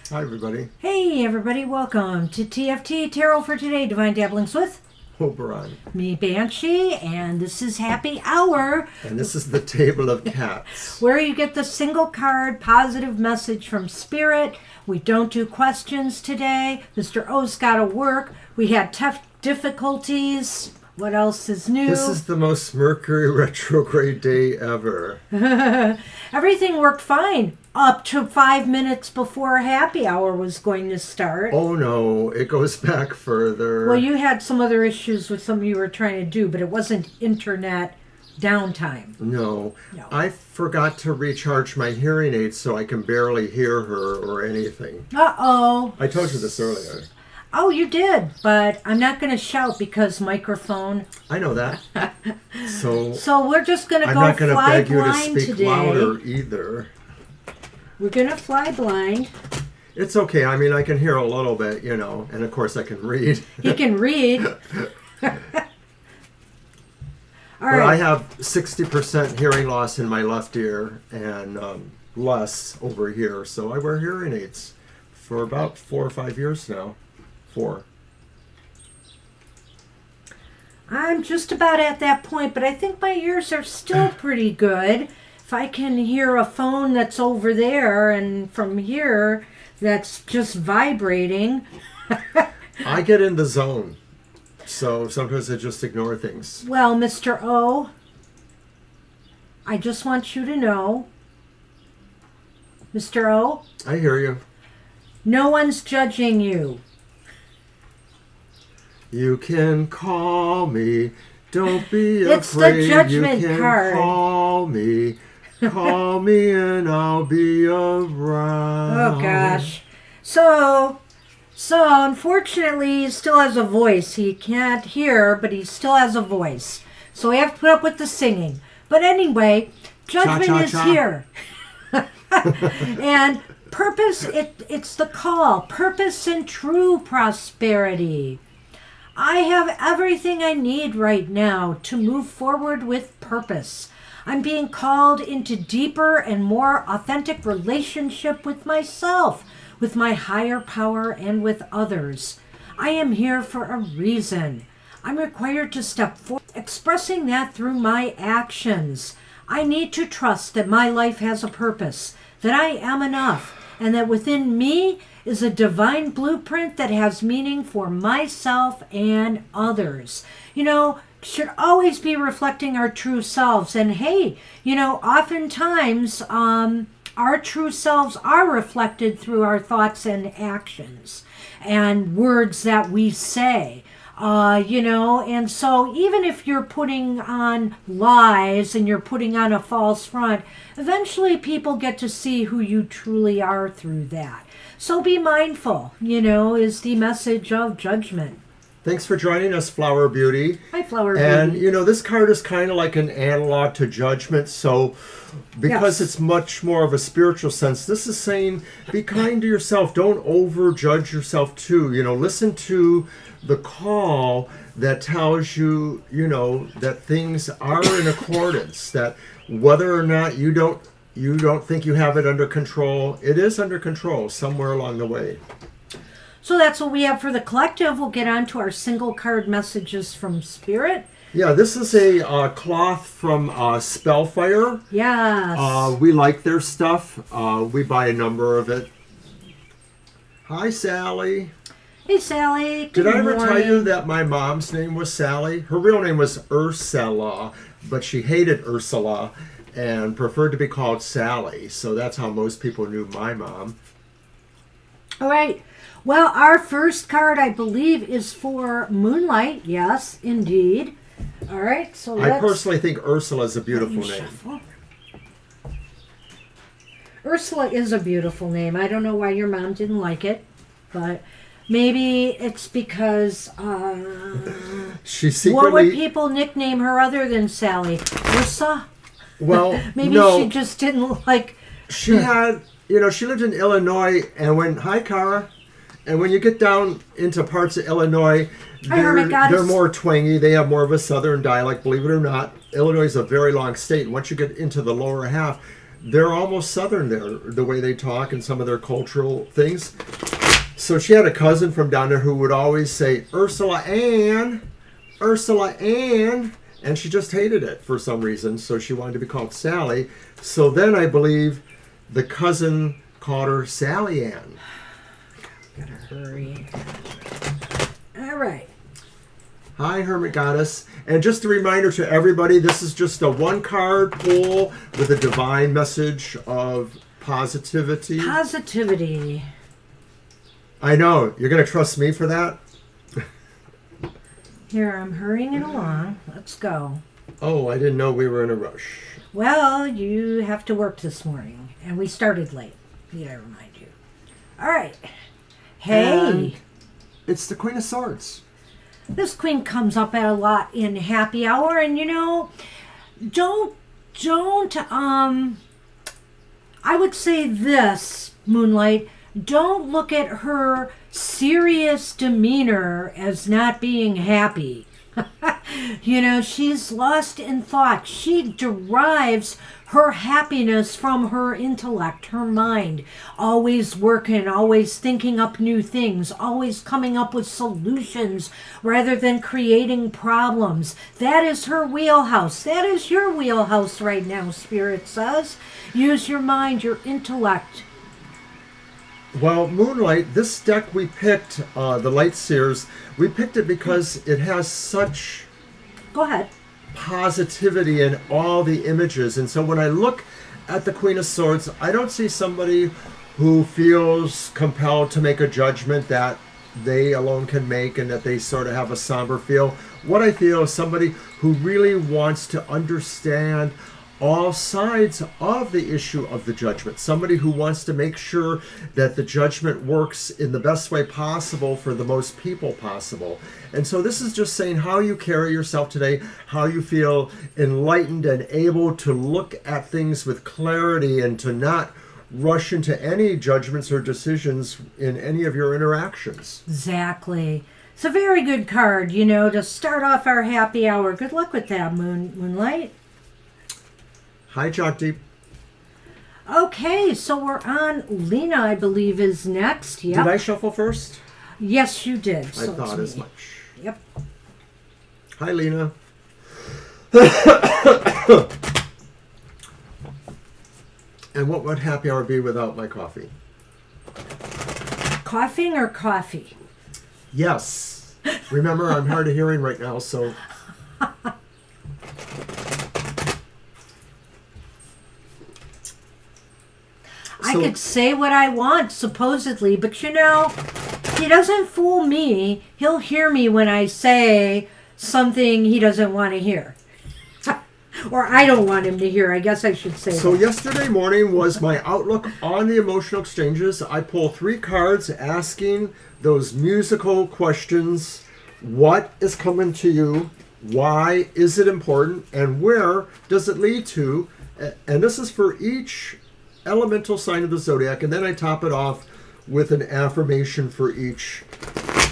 Hi, everybody. Hey, everybody, welcome to TFT, Tarot for Today, Divine Dabblings with Oberon. me, Banshee, and this is Happy Hour, And this is the Table of Cats. where you get the single card positive message from Spirit. We don't do questions today. Mr. O's got to work. We had tough difficulties. What else is new? This is the most Mercury retrograde day ever. Everything worked fine up to 5 minutes before Happy Hour was going to start. Oh no, it goes back further. Well, you had some other issues with something you were trying to do, but it wasn't internet downtime. No. No. I forgot to recharge my hearing aids so I can barely hear her or anything. Uh-oh. I told you this earlier. Oh, you did, but I'm not going to shout because microphone. I know that. So we're just going to I'm go not going to fly beg you to blind speak today. louder either. We're going to fly blind. It's okay. I mean, I can hear a little bit, and of course I can read. He can read. All But right. I have 60% hearing loss in my left ear and less over here. So I wear hearing aids for about 4 or 5 years now. 4. I'm just about at that point, but I think my ears are still pretty good. If I can hear a phone that's over there and from here that's just vibrating. I get in the zone. So sometimes I just ignore things. Well, Mr. O, I just want you to know, Mr. O, I hear you. no one's judging you. You can call me. Don't be It's the afraid. judgment you can card. call me. Call me and I'll be around. Oh, gosh. So unfortunately, he still has a voice. He can't hear, but he still has a voice. So we have to put up with the singing. But anyway, judgment is here. And purpose, it's the call. Purpose and true prosperity. I have everything I need right now to move forward with purpose. I'm being called into deeper and more authentic relationship with myself, with my higher power, and with others. I am here for a reason. I'm required to step forward, expressing that through my actions. I need to trust that my life has a purpose, that I am enough, and that within me is a divine blueprint that has meaning for myself and others. Should always be reflecting our true selves. And hey, oftentimes our true selves are reflected through our thoughts and actions and words that we say. And so even if you're putting on lies and you're putting on a false front, eventually people get to see who you truly are through that. So be mindful, is the message of judgment. Thanks for joining us, Flower Beauty. Hi, Flower Beauty. And, this card is kind of like an analog to judgment. So because Yes. it's much more of a spiritual sense, this is saying be kind to yourself. Don't overjudge yourself, too. Listen to the call that tells you, that things are in accordance, that whether or not you don't think you have it under control, it is under control somewhere along the way. So that's what we have for the collective. We'll get on to our single card messages from Spirit. Yeah, this is a cloth from Spellfire. Yes. We like their stuff. We buy a number of it. Hi, Sally. Hey, Sally. Good Did I ever morning. tell you that my mom's name was Sally? Her real name was Ursula, but she hated Ursula and preferred to be called Sally. So that's how most people knew my mom. All right. Well, our first card, I believe, is for Moonlight. Yes, indeed. All right. So I personally think Ursula is a beautiful name. Shuffle. Ursula is a beautiful name. I don't know why your mom didn't like it, but maybe it's because She secretly. what would people nickname her other than Sally? Ursa? Well, Maybe no. she just didn't like. She had, she lived in Illinois, and hi, Cara. And when you get down into parts of Illinois, Hi, Hermit Goddess. they're more twangy. They have more of a southern dialect, believe it or not. Illinois is a very long state. Once you get into the lower half, they're almost Southern there, the way they talk and some of their cultural things. So she had a cousin from down there who would always say, Ursula Ann, and she just hated it for some reason, so she wanted to be called Sally. So then I believe the cousin called her Sally Ann. Gotta hurry. All right. Hi, Hermit Goddess. And just a reminder to everybody, this is just a one-card pull with a divine message of positivity. Positivity. I know. You're going to trust me for that? Here, I'm hurrying it along. Let's go. Oh, I didn't know we were in a rush. Well, you have to work this morning, and we started late. Need I remind you? All right. Hey. And it's the Queen of Swords. This queen comes up a lot in happy hour, and don't, I would say this, Moonlight, don't look at her serious demeanor as not being happy. She's lost in thought. She derives her happiness from her intellect, her mind, always working, always thinking up new things, always coming up with solutions rather than creating problems. That is her wheelhouse. That is your wheelhouse right now, Spirit says. Use your mind, your intellect. Well, Moonlight, this deck we picked, the Light Seers, we picked it because it has such Go ahead. positivity in all the images. And so when I look at the Queen of Swords, I don't see somebody who feels compelled to make a judgment that they alone can make and that they sort of have a somber feel. What I feel is somebody who really wants to understand all sides of the issue of the judgment. Somebody who wants to make sure that the judgment works in the best way possible for the most people possible. And so this is just saying how you carry yourself today, how you feel enlightened and able to look at things with clarity and to not rush into any judgments or decisions in any of your interactions. Exactly. It's a very good card, to start off our happy hour. Good luck with that, Moonlight. Hi, Jagdeep. Okay, so we're on. Lena, I believe, is next. Yep. Did I shuffle first? Yes, you did. I So thought it's as me. much. Yep. Hi, Lena. And what would happy hour be without my coffee? Coughing or coffee? Yes. Remember, I'm hard of hearing right now, so... I could say what I want, supposedly, but he doesn't fool me. He'll hear me when I say something he doesn't want to hear. Or I don't want him to hear, I guess I should say So that. yesterday morning was my outlook on the emotional exchanges. I pulled 3 cards asking those musical questions. What is coming to you? Why is it important? And where does it lead to? And this is for each elemental sign of the zodiac. And then I top it off with an affirmation for each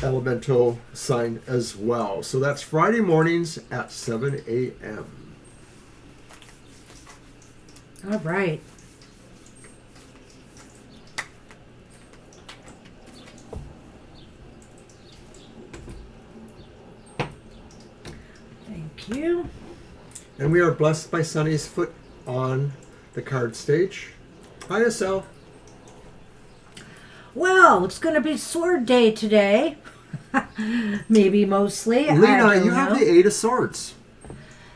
elemental sign as well. So that's Friday mornings at 7 a.m. All right. Thank you. And we are blessed by Sunny's foot on the card stage. Hi, Estelle. Well, it's going to be Sword Day today. Maybe mostly. I Lena, don't you know. have the 8 of Swords.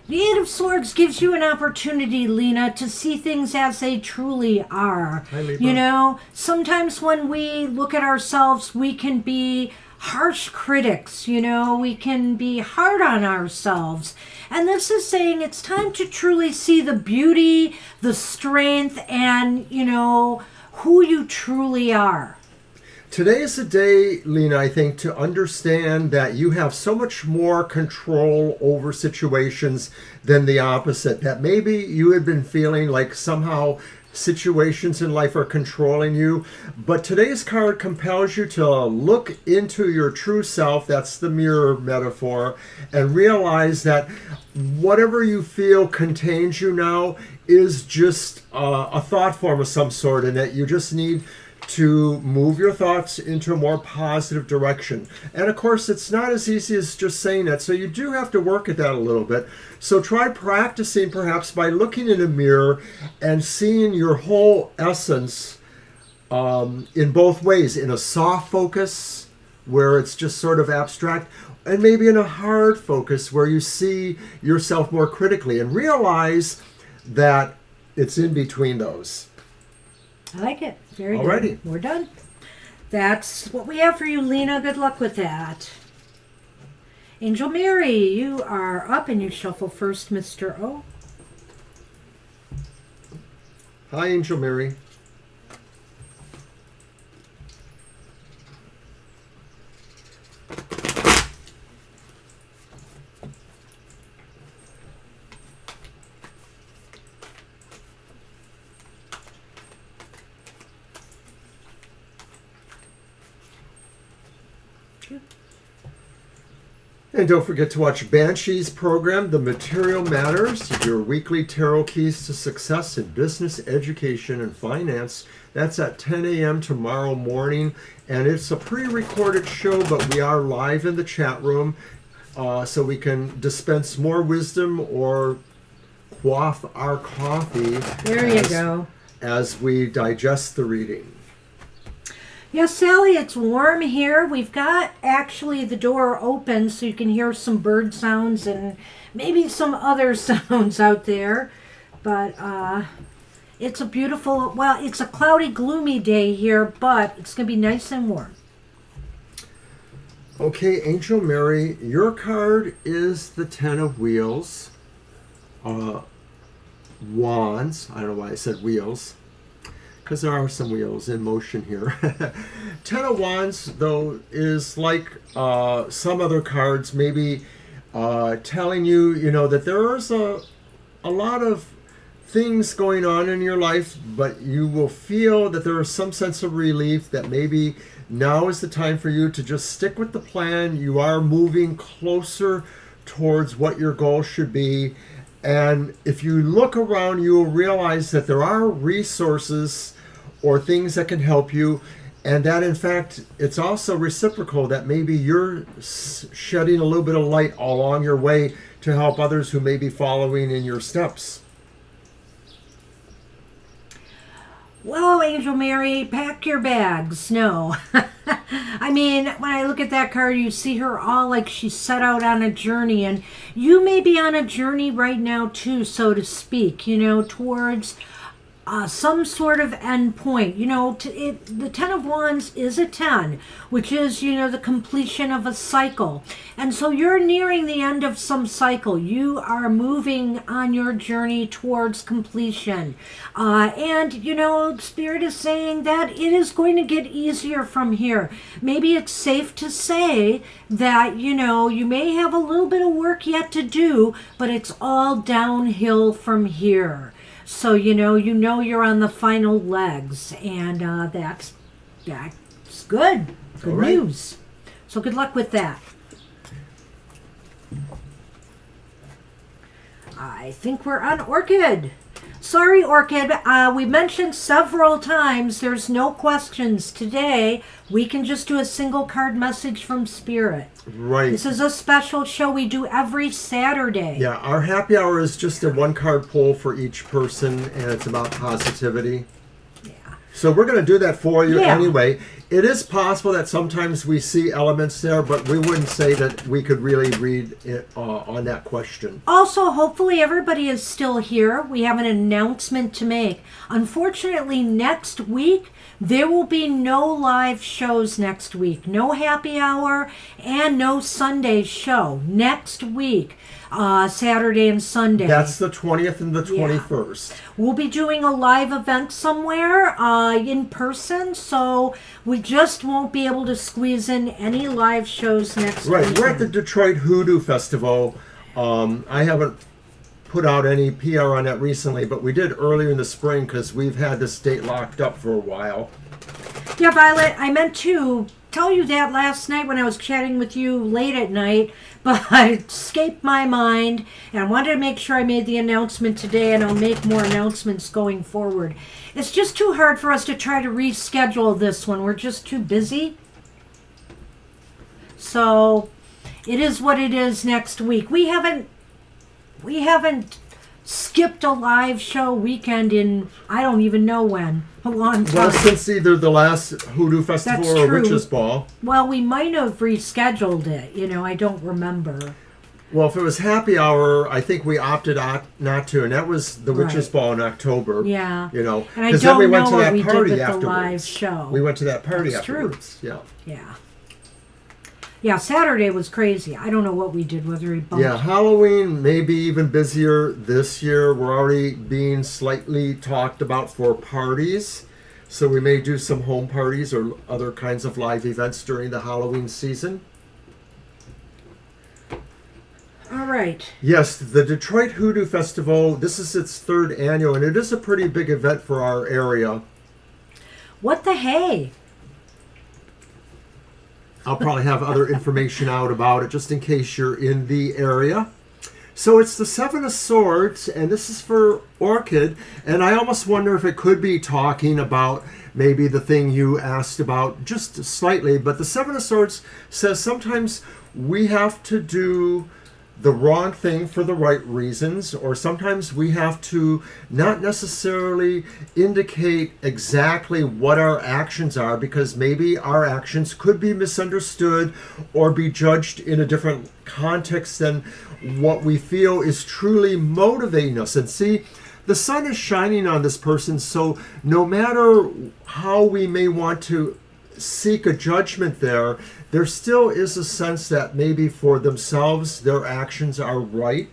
The Eight of Swords gives you an opportunity, Lena, to see things as they truly are. Hi, Libra. Sometimes when we look at ourselves, we can be harsh critics, we can be hard on ourselves. And this is saying it's time to truly see the beauty, the strength, and, who you truly are. Today is the day, Lena, I think, to understand that you have so much more control over situations than the opposite. That maybe you had been feeling like somehow situations in life are controlling you. But today's card compels you to look into your true self, that's the mirror metaphor, and realize that whatever you feel contains you now is just a thought form of some sort, and that you just need to move your thoughts into a more positive direction. And of course, it's not as easy as just saying that, so you do have to work at that a little bit. So try practicing perhaps by looking in a mirror and seeing your whole essence in both ways, in a soft focus where it's just sort of abstract, and maybe in a hard focus where you see yourself more critically, and realize that it's in between those. I like it. Very Alrighty. good. We're done. That's what we have for you, Lena. Good luck with that. Angel Mary, you are up and you shuffle first, Mr. O. Hi, Angel Mary. And don't forget to watch Banshee's program, The Material Matters, your weekly tarot keys to success in business, education, and finance. That's at 10 a.m. tomorrow morning. And it's a pre-recorded show, but we are live in the chat room, so we can dispense more wisdom or quaff our coffee. There you go. As we digest the reading. Yes, Sally, it's warm here. We've got actually the door open so you can hear some bird sounds and maybe some other sounds out there. But it's a beautiful, well, it's a cloudy, gloomy day here, but it's going to be nice and warm. Okay, Angel Mary, your card is the Ten of Wheels. Wands. I don't know why I said wheels, because there are some wheels in motion here. Ten of Wands, though, is like some other cards, maybe telling you, that there is a lot of things going on in your life, but you will feel that there is some sense of relief, that maybe now is the time for you to just stick with the plan. You are moving closer towards what your goal should be. And if you look around, you will realize that there are resources or things that can help you, and that in fact it's also reciprocal, that maybe you're shedding a little bit of light along your way to help others who may be following in your steps. Well, Angel Mary, pack your bags. No. I mean, when I look at that card, you see her all like she set out on a journey, and you may be on a journey right now too, so to speak, towards some sort of end point. The Ten of Wands is a 10, which is, the completion of a cycle. And so you're nearing the end of some cycle. You are moving on your journey towards completion. And Spirit is saying that it is going to get easier from here. Maybe it's safe to say that, you may have a little bit of work yet to do, but it's all downhill from here. So, you're on the final legs, and that's good. Good right. news. So good luck with that. I think we're on Orchid. Sorry, Orchid. We mentioned several times there's no questions today. We can just do a single card message from Spirit. Right. This is a special show we do every Saturday. Yeah, our happy hour is just a one card pull for each person, and it's about positivity. Yeah. So we're going to do that for you Yeah. anyway. It is possible that sometimes we see elements there, but we wouldn't say that we could really read it on that question. Also, hopefully everybody is still here. We have an announcement to make. Unfortunately, next week, there will be no live shows next week. No happy hour and no Sunday show next week. Saturday and Sunday. That's the 20th and the 21st. We'll be doing a live event somewhere in person, so we just won't be able to squeeze in any live shows next week. Right, we're at the Detroit Hoodoo Festival. I haven't put out any PR on that recently, but we did earlier in the spring because we've had this date locked up for a while. Yeah, Violet, I meant to tell you that last night when I was chatting with you late at night, but it escaped my mind, and I wanted to make sure I made the announcement today, and I'll make more announcements going forward. It's just too hard for us to try to reschedule this one. We're just too busy. So it is what it is next week. We haven't skipped a live show weekend in I don't even know when. A long time. Well, since either the last Hoodoo Festival That's or true. Witches Ball. Well, we might have rescheduled it. I don't remember. Well, if it was happy hour, I think we opted not to, and that was the Witches Right. Ball in October. Yeah. You know, And I because don't then we went know to what that we did party with afterwards. the live show. We went to that party That's true. afterwards. Yeah. Yeah. Yeah, Saturday was crazy. I don't know what we did, whether we bumped. Yeah, Halloween may be even busier this year. We're already being slightly talked about for parties. So we may do some home parties or other kinds of live events during the Halloween season. All right. Yes, the Detroit Hoodoo Festival, this is its third annual, and it is a pretty big event for our area. What the hey? I'll probably have other information out about it just in case you're in the area. So it's the Seven of Swords, and this is for Orchid, and I almost wonder if it could be talking about maybe the thing you asked about just slightly, but the Seven of Swords says sometimes we have to do the wrong thing for the right reasons, or sometimes we have to not necessarily indicate exactly what our actions are because maybe our actions could be misunderstood or be judged in a different context than what we feel is truly motivating us. And see, the sun is shining on this person, so no matter how we may want to seek a judgment there still is a sense that maybe for themselves their actions are right.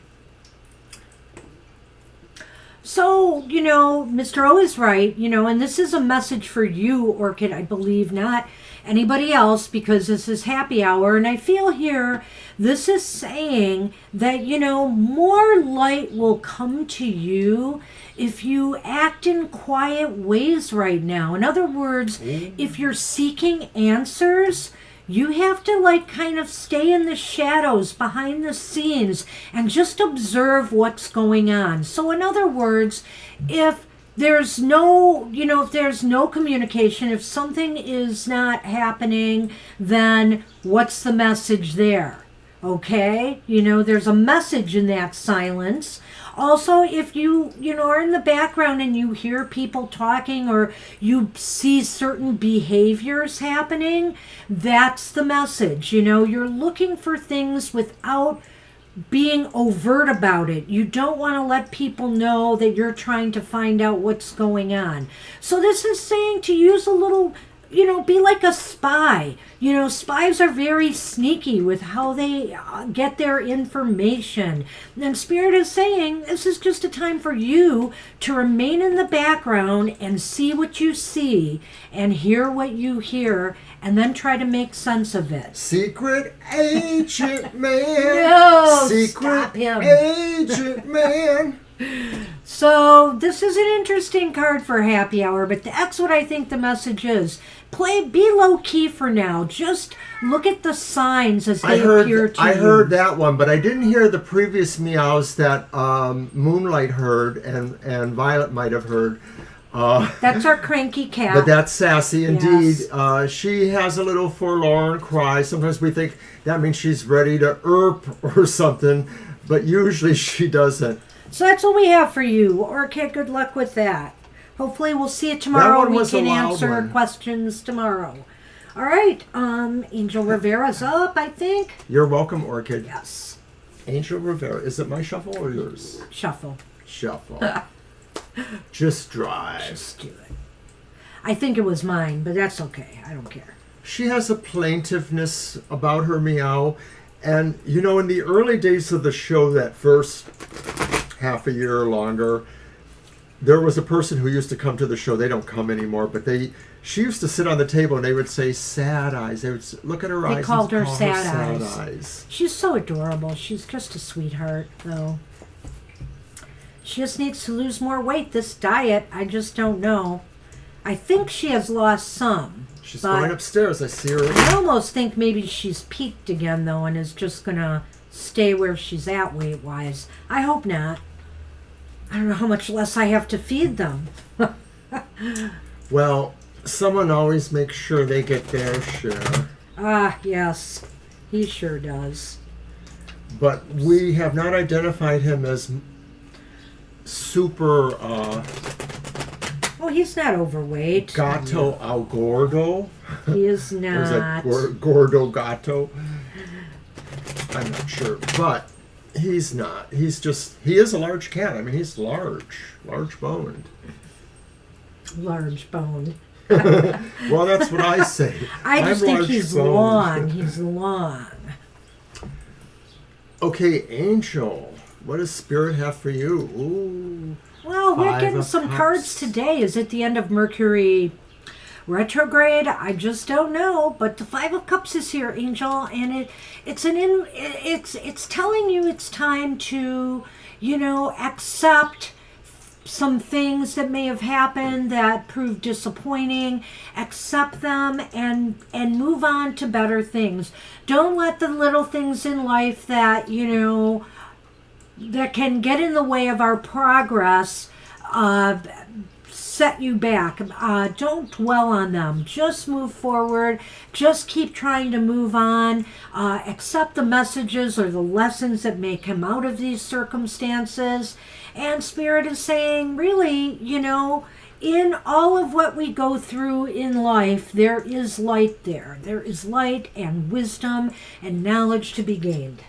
So, Mr. O is right, and this is a message for you, Orchid, I believe, not anybody else, because this is happy hour. And I feel here, this is saying that, more light will come to you if you act in quiet ways right now. In other words, if you're seeking answers, you have to kind of stay in the shadows behind the scenes and just observe what's going on. So in other words, if there's no, if there's no communication, if something is not happening, then what's the message there? Okay? There's a message in that silence. Also, if you are in the background and you hear people talking or you see certain behaviors happening, that's the message. You're looking for things without being overt about it. You don't want to let people know that you're trying to find out what's going on. So this is saying to use a little, be like a spy. Spies are very sneaky with how they get their information. And Spirit is saying this is just a time for you to remain in the background and see what you see and hear what you hear and then try to make sense of it. Secret agent man. No, Secret stop him. agent man. So this is an interesting card for happy hour, but that's what I think the message is. Be low key for now. Just look at the signs as they appear to you. I heard that one, but I didn't hear the previous meows that Moonlight heard and Violet might have heard. That's our cranky cat. But that's Sassy indeed. Yes. She has a little forlorn cry. Sometimes we think that means she's ready to or something, but usually she doesn't. So that's what we have for you. Orchid, good luck with that. Hopefully we'll see you tomorrow and we can answer questions tomorrow. All right. Angel Rivera's up, I think. You're welcome, Orchid. Yes. Angel Rivera. Is it my shuffle or yours? Shuffle. Shuffle. Just drive. Just do it. I think it was mine, but that's okay. I don't care. She has a plaintiveness about her meow. And, in the early days of the show, that first half a year or longer, there was a person who used to come to the show. They don't come anymore, but she used to sit on the table and they would say sad eyes. They would look at her eyes. They called her call sad eyes. She's so adorable. She's just a sweetheart, though. She just needs to lose more weight. This diet, I just don't know. I think she has lost some. She's going upstairs. I see her. I almost think maybe she's peaked again, though, and is just going to stay where she's at weight-wise. I hope not. I don't know how much less I have to feed them. Well, someone always makes sure they get their share. Ah, yes. He sure does. But we have not identified him as super Oh, he's not overweight. gato al gordo. He is Or is that not. gordo gato? I'm not sure, but he's not. He is a large cat. I mean, he's large boned. Large boned. Well, that's what I say. I just I'm think he's large-boned. long. He's long. Okay, Angel, what does Spirit have for you? Ooh. Well, we're Five getting of some Cups. cards today. Is it the end of Mercury retrograde? I just don't know. But the Five of Cups is here, Angel, and it's telling you it's time to, accept some things that may have happened that proved disappointing. Accept them and move on to better things. Don't let the little things in life that that can get in the way of our progress set you back. Don't dwell on them. Just move forward. Just keep trying to move on. Accept the messages or the lessons that may come out of these circumstances. And Spirit is saying, really, in all of what we go through in life, there is light there. There is light and wisdom and knowledge to be gained.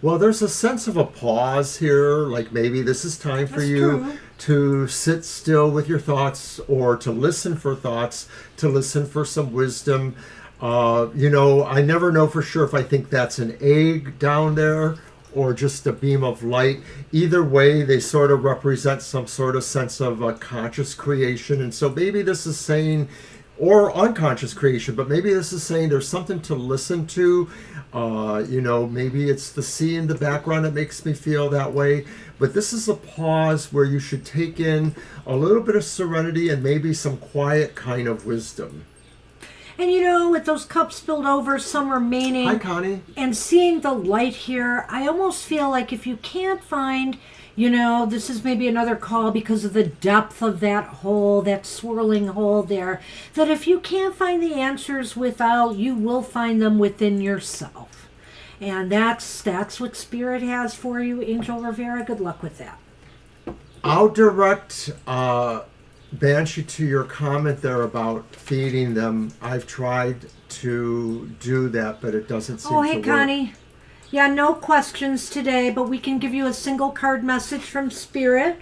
Well, there's a sense of a pause here, like maybe this is time for That's you true. to sit still with your thoughts or to listen for thoughts, to listen for some wisdom. I never know for sure if I think that's an egg down there or just a beam of light. Either way, they sort of represent some sort of sense of a conscious creation. And so maybe this is saying, or unconscious creation, but maybe this is saying there's something to listen to. Maybe it's the sea in the background that makes me feel that way. But this is a pause where you should take in a little bit of serenity and maybe some quiet kind of wisdom. And with those cups spilled over, some remaining. Hi, Connie. And seeing the light here, I almost feel like if you can't find, this is maybe another call because of the depth of that hole, that swirling hole there, that if you can't find the answers without, you will find them within yourself. And that's what Spirit has for you, Angel Rivera. Good luck with that. I'll direct Banshee to your comment there about feeding them. I've tried to do that, but it doesn't seem to work. Oh, hey, Connie. Yeah, no questions today, but we can give you a single card message from Spirit.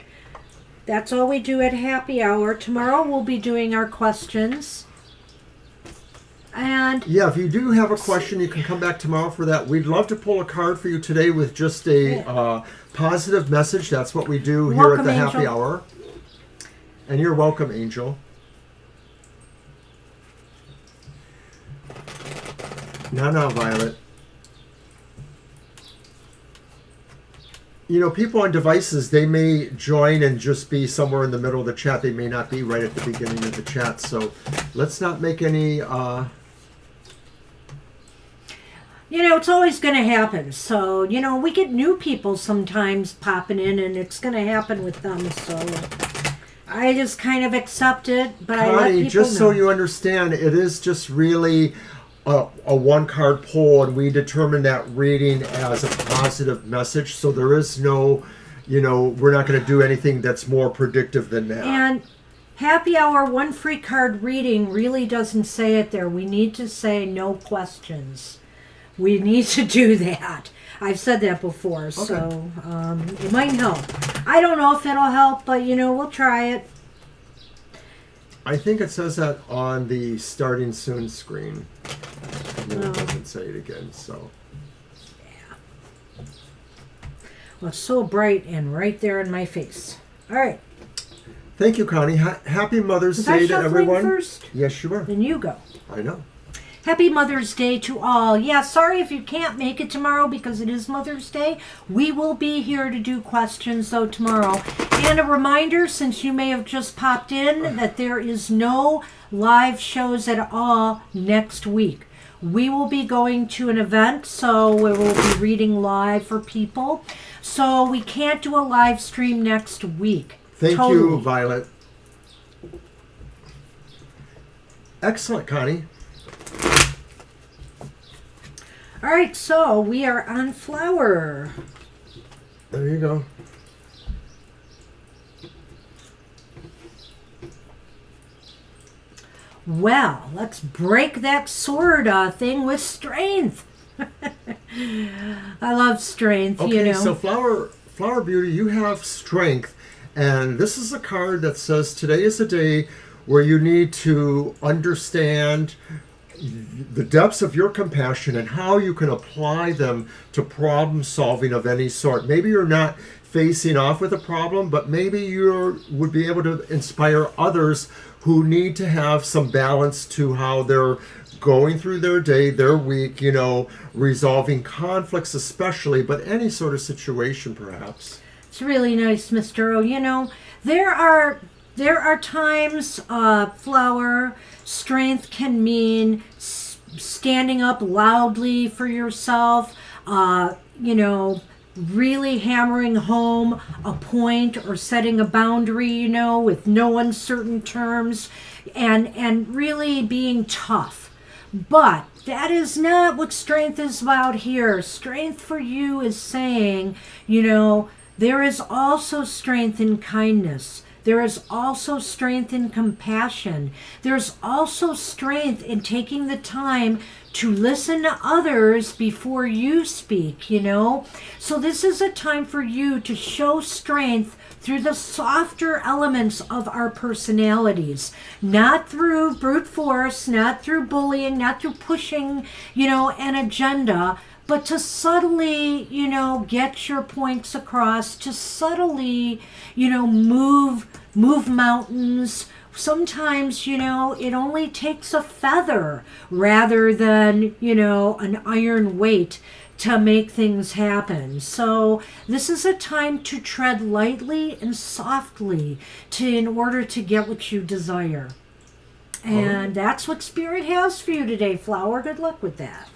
That's all we do at happy hour. Tomorrow we'll be doing our questions. And Yeah, if you do have a question, you can come back tomorrow for that. We'd love to pull a card for you today with just a positive message. That's what we do here Welcome, at the Angel. happy hour. And you're welcome, Angel. No, Violet. People on devices, they may join and just be somewhere in the middle of the chat. They may not be right at the beginning of the chat. So let's not make any... it's always going to happen. So, we get new people sometimes popping in, and it's going to happen with them. So I just kind of accept it, but I let Connie, people just know. so you understand, it is just really a one-card pull, and we determine that reading as a positive message. So there is no, we're not going to do anything that's more predictive than that. And happy hour, one free card reading really doesn't say it there. We need to say no questions. We need to do that. I've said that before, so it might help. I don't know if it'll help, but we'll try it. I think it says that on the starting soon screen. And then it doesn't say it again, so. Well, it's so bright and right there in my face. All right. Thank you, Connie. Happy Mother's Was I Day to shuffling everyone. first? Yes, you were. Then you go. I know. Happy Mother's Day to all. Yeah, sorry if you can't make it tomorrow because it is Mother's Day. We will be here to do questions, though, tomorrow. And a reminder, since you may have just popped in, that there is no live shows at all next week. We will be going to an event, so we will be reading live for people. So we can't do a live stream next week. Thank you, Violet. Excellent, Connie. All right, so we are on flower. There you go. Well, let's break that sword thing with strength. I love strength, Okay, you know. so Flower Beauty, you have strength, and this is a card that says today is a day where you need to understand the depths of your compassion and how you can apply them to problem solving of any sort. Maybe you're not facing off with a problem, but maybe you would be able to inspire others who need to have some balance to how they're going through their day, their week, you know, resolving conflicts especially, but any sort of situation perhaps. It's really nice, Mr. O. You know, there are times, flower, strength can mean standing up loudly for yourself, you know, really hammering home a point or setting a boundary, you know, with no uncertain terms, and really being tough. But that is not what strength is about here. Strength for you is saying, you know, there is also strength in kindness. There is also strength in compassion. There's also strength in taking the time to listen to others before you speak, you know? So this is a time for you to show strength through the softer elements of our personalities, not through brute force, not through bullying, not through pushing, you know, an agenda, but to subtly, you know, get your points across, to subtly, you know, move mountains. Sometimes, you know, it only takes a feather rather than, you know, an iron weight to make things happen. So this is a time to tread lightly and softly in order to get what you desire. And that's what Spirit has for you today, Flower. Good luck with that.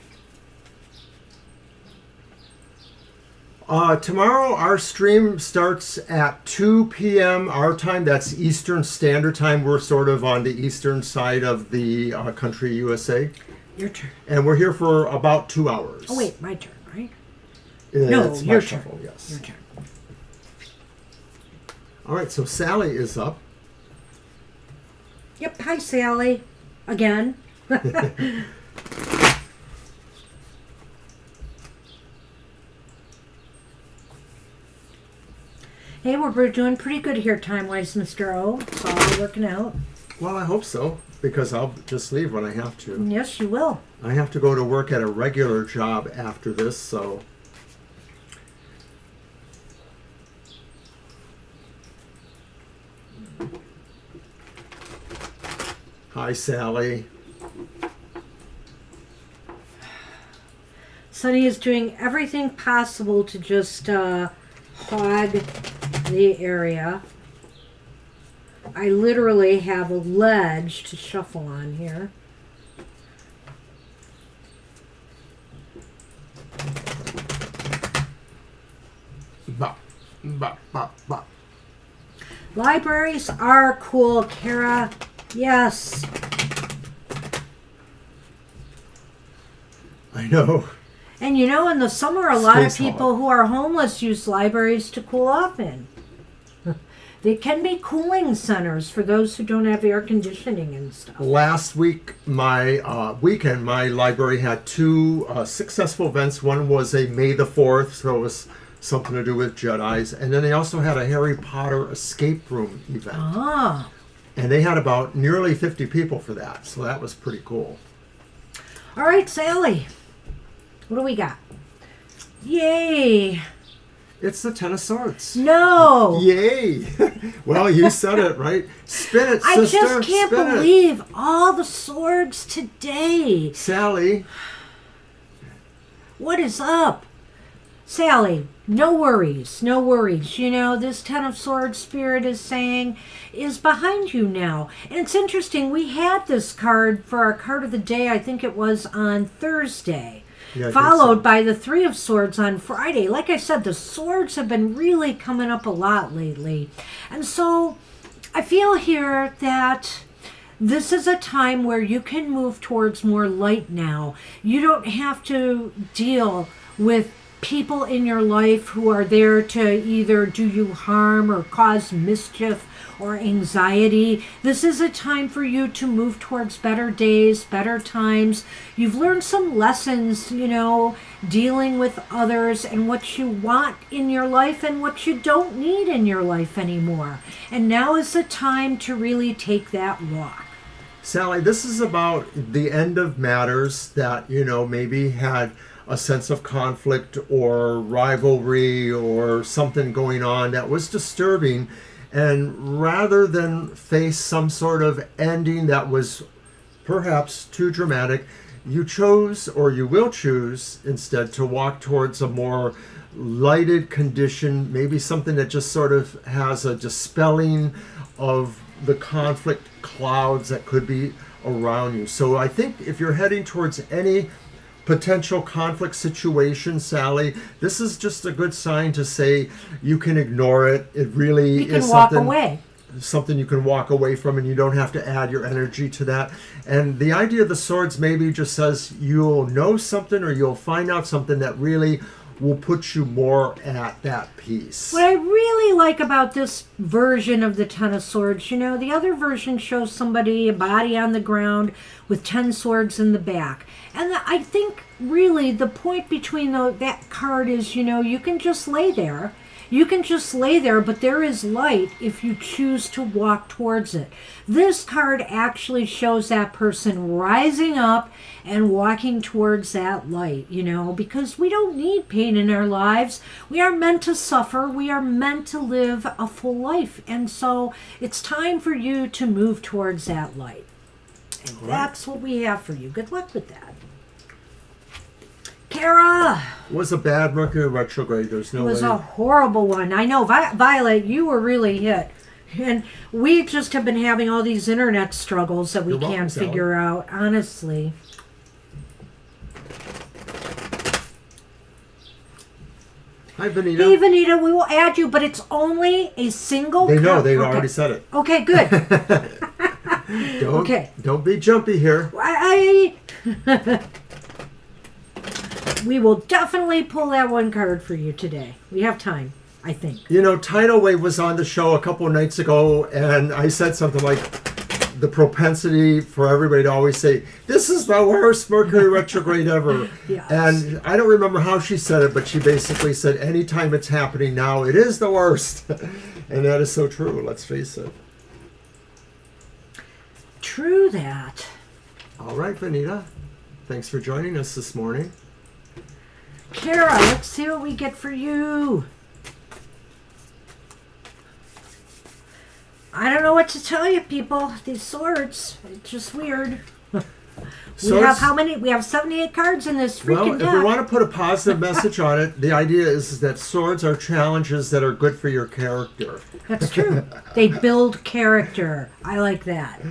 Tomorrow our stream starts at 2 p.m. our time. That's Eastern Standard Time. We're sort of on the eastern side of the country, USA. Your turn. And we're here for about 2 hours. Oh, wait, my turn, right? No, your turn. shuffle, yes. Your turn. All right, so Sally is up. Yep, hi, Sally. Again. Hey, we're doing pretty good here time-wise, Mr. O. It's all working out. Well, I hope so, because I'll just leave when I have to. Yes, you will. I have to go to work at a regular job after this, so... Hi, Sally. Sunny is doing everything possible to just hog the area. I literally have a ledge to shuffle on here. Bop, bop, bop, bop. Libraries are cool, Kara. Yes. I know. And you know, in the summer, a lot of Space people who are homeless use libraries to cool off in. They can be cooling centers for those who don't have air conditioning and stuff. Last week, my weekend, my library had two successful events. One was a May the 4th, so it was something to do with Jedis. And then they also had a Harry Potter escape room event. Ah. And they had about nearly 50 people for that, so that was pretty cool. All right, Sally. What do we got? Yay. It's the Ten of Swords. No. Yay. Well, you said it, right? Spin it, sister. I just can't believe all the swords today. Sally. What is up? Sally, No worries, no worries. You know, this Ten of Swords spirit is saying is behind you now. And it's interesting, we had this card for our card of the day, I think it was on Thursday. Yeah, I think Followed so. by the Three of Swords on Friday. Like I said, the swords have been really coming up a lot lately. And so I feel here that this is a time where you can move towards more light now. You don't have to deal with people in your life who are there to either do you harm or cause mischief or anxiety. This is a time for you to move towards better days, better times. You've learned some lessons, you know, dealing with others and what you want in your life and what you don't need in your life anymore. And now is the time to really take that walk. Sally, this is about the end of matters that, you know, maybe had a sense of conflict or rivalry or something going on that was disturbing. And rather than face some sort of ending that was perhaps too dramatic, you chose, or you will choose instead, to walk towards a more lighted condition, maybe something that just sort of has a dispelling of the conflict clouds that could be around you. So I think if you're heading towards any potential conflict situation, Sally, this is just a good sign to say you can ignore it. It really You can is walk away. something you can walk away from, and you don't have to add your energy to that. And the idea of the swords maybe just says you'll know something, or you'll find out something that really will put you more at that peace. What I really like about this version of the Ten of Swords, you know, the other version shows somebody, a body on the ground with 10 swords in the back. And I think really the point between that card is, you know, you can just lay there. You can just lay there, but there is light if you choose to walk towards it. This card actually shows that person rising up and walking towards that light, you know, because we don't need pain in our lives. We are meant to suffer. We are meant to live a full life. And so it's time for you to move towards that light. And that's what we have for you. Good luck with that. Kara! It was a bad Mercury retrograde. There's no It was way. a horrible one. I know, Violet, you were really hit. And we just have been having all these internet struggles that we You're welcome, can't Sally. figure out, honestly. Hi, Vanita. Hey, Vanita, we will add you, but it's only a single They know. cup. They've Okay. already said it. Okay, good. Don't, Okay. Don't be jumpy here. We will definitely pull that one card for you today. We have time, I think. You know, Tidal Wave was on the show a couple of nights ago, and I said something like the propensity for everybody to always say, "This is the worst Mercury retrograde ever." Yes. And I don't remember how she said it, but she basically said, anytime it's happening now, it is the worst. And that is so true, let's face it. True that. All right, Vanita. Thanks for joining us this morning. Kara, let's see what we get for you. I don't know what to tell you, people. These swords, it's just weird. We have how many? We have 78 cards in this freaking Well, deck. if we want to put a positive message on it, the idea is that swords are challenges that are good for your character. That's true. They build character. I like that.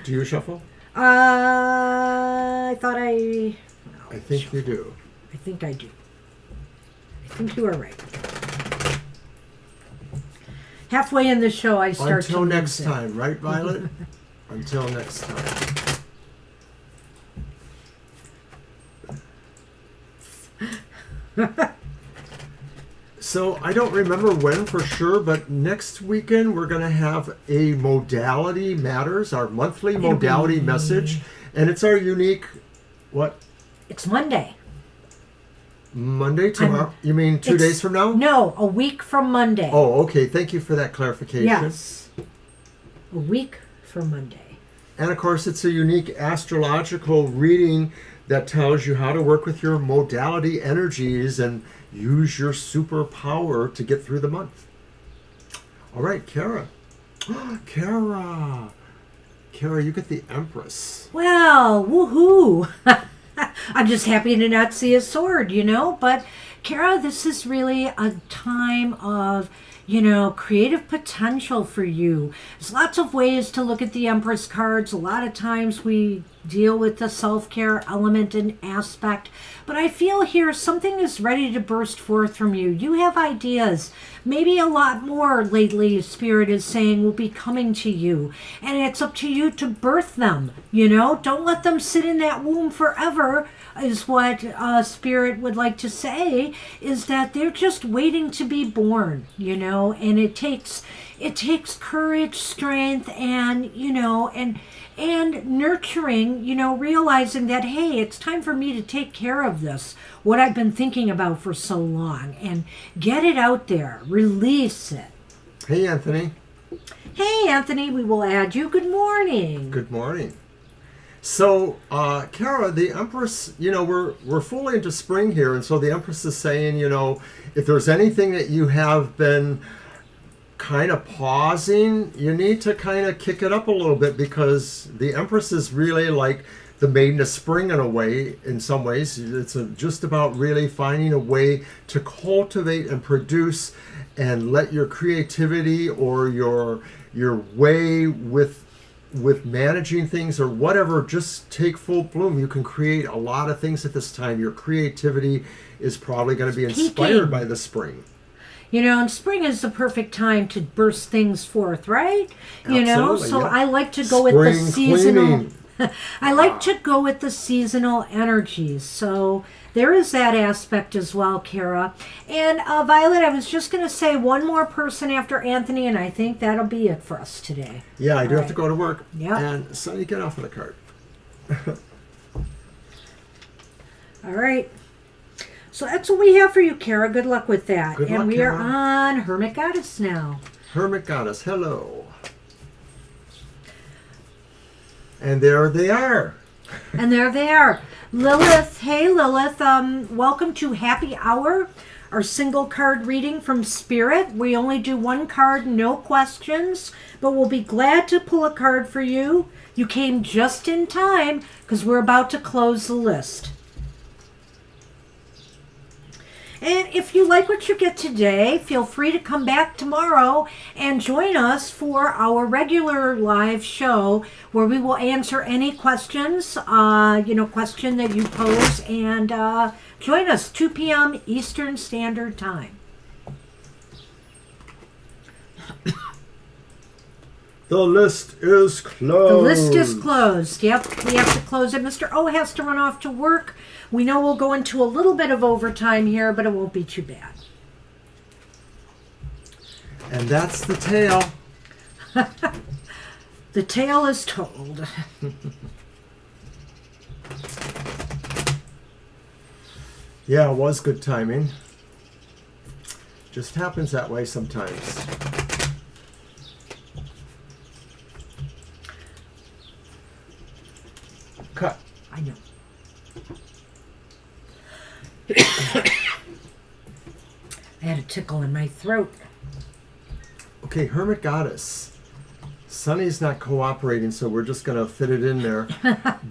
Do you shuffle? I thought I think you do. I think I do. I think you are right. Halfway in the show, I start Until to next lose it. time, right, Violet? Until next time. So I don't remember when for sure, but next weekend we're going to have a Modality Matters, our monthly modality message, and it's our unique, what? It's Monday. Monday tomorrow? You mean 2 days from now? No, a week from Monday. Oh, okay. Thank you for that clarification. Yes. A week from Monday. And of course, it's a unique astrological reading that tells you how to work with your modality energies and use your superpower to get through the month. All right, Kara. Kara. Kara, you get the Empress. Well, woohoo. I'm just happy to not see a sword, you know, but Kara, this is really a time of, creative potential for you. There's lots of ways to look at the Empress cards. A lot of times we deal with the self-care element and aspect, but I feel here something is ready to burst forth from you. You have ideas. Maybe a lot more lately, Spirit is saying, will be coming to you, and it's up to you to birth them. Don't let them sit in that womb forever, is what Spirit would like to say, is that they're just waiting to be born, and it takes courage, strength, and and nurturing, realizing that, hey, it's time for me to take care of this, what I've been thinking about for so long, and get it out there, release it. Hey, Anthony. Hey, Anthony, we will add you. Good morning. Good morning. So, Kara, the Empress, we're fully into spring here, and so the Empress is saying, if there's anything that you have been kind of pausing, you need to kind of kick it up a little bit, because the Empress is really like the maiden of spring in a way. In some ways, it's just about really finding a way to cultivate and produce and let your creativity or your way with managing things or whatever just take full bloom. You can create a lot of things at this time. Your creativity is probably going to be inspired by the spring. And spring is the perfect time to burst things forth, right? Absolutely, So yeah. I like to go with the seasonal. I like to go with the seasonal energies. So there is that aspect as well, Kara. And Violet, I was just going to say one more person after Anthony, and I think that'll be it for us today. Yeah, I do have to go to work. Yeah. And Sonny, get off of the cart. All right. So that's what we have for you, Kara. Good luck with that. Good luck, and we Kara. are on Hermit Goddess now. Hermit Goddess, hello. And there they are. And there they are. Lilith, hey Lilith, welcome to Happy Hour, our single card reading from Spirit. We only do one card, no questions, but we'll be glad to pull a card for you. You came just in time because we're about to close the list. And if you like what you get today, feel free to come back tomorrow and join us for our regular live show where we will answer any questions, question that you pose, and join us 2 p.m. Eastern Standard Time. The list is closed. The list is closed. Yep, we have to close it. Mr. O has to run off to work. We know we'll go into a little bit of overtime here, but it won't be too bad. And that's the tale. The tale is told. Yeah, it was good timing. Just happens that way sometimes. Cut. I know. I had a tickle in my throat. Okay, Hermit Goddess. Sunny's not cooperating, so we're just going to fit it in there.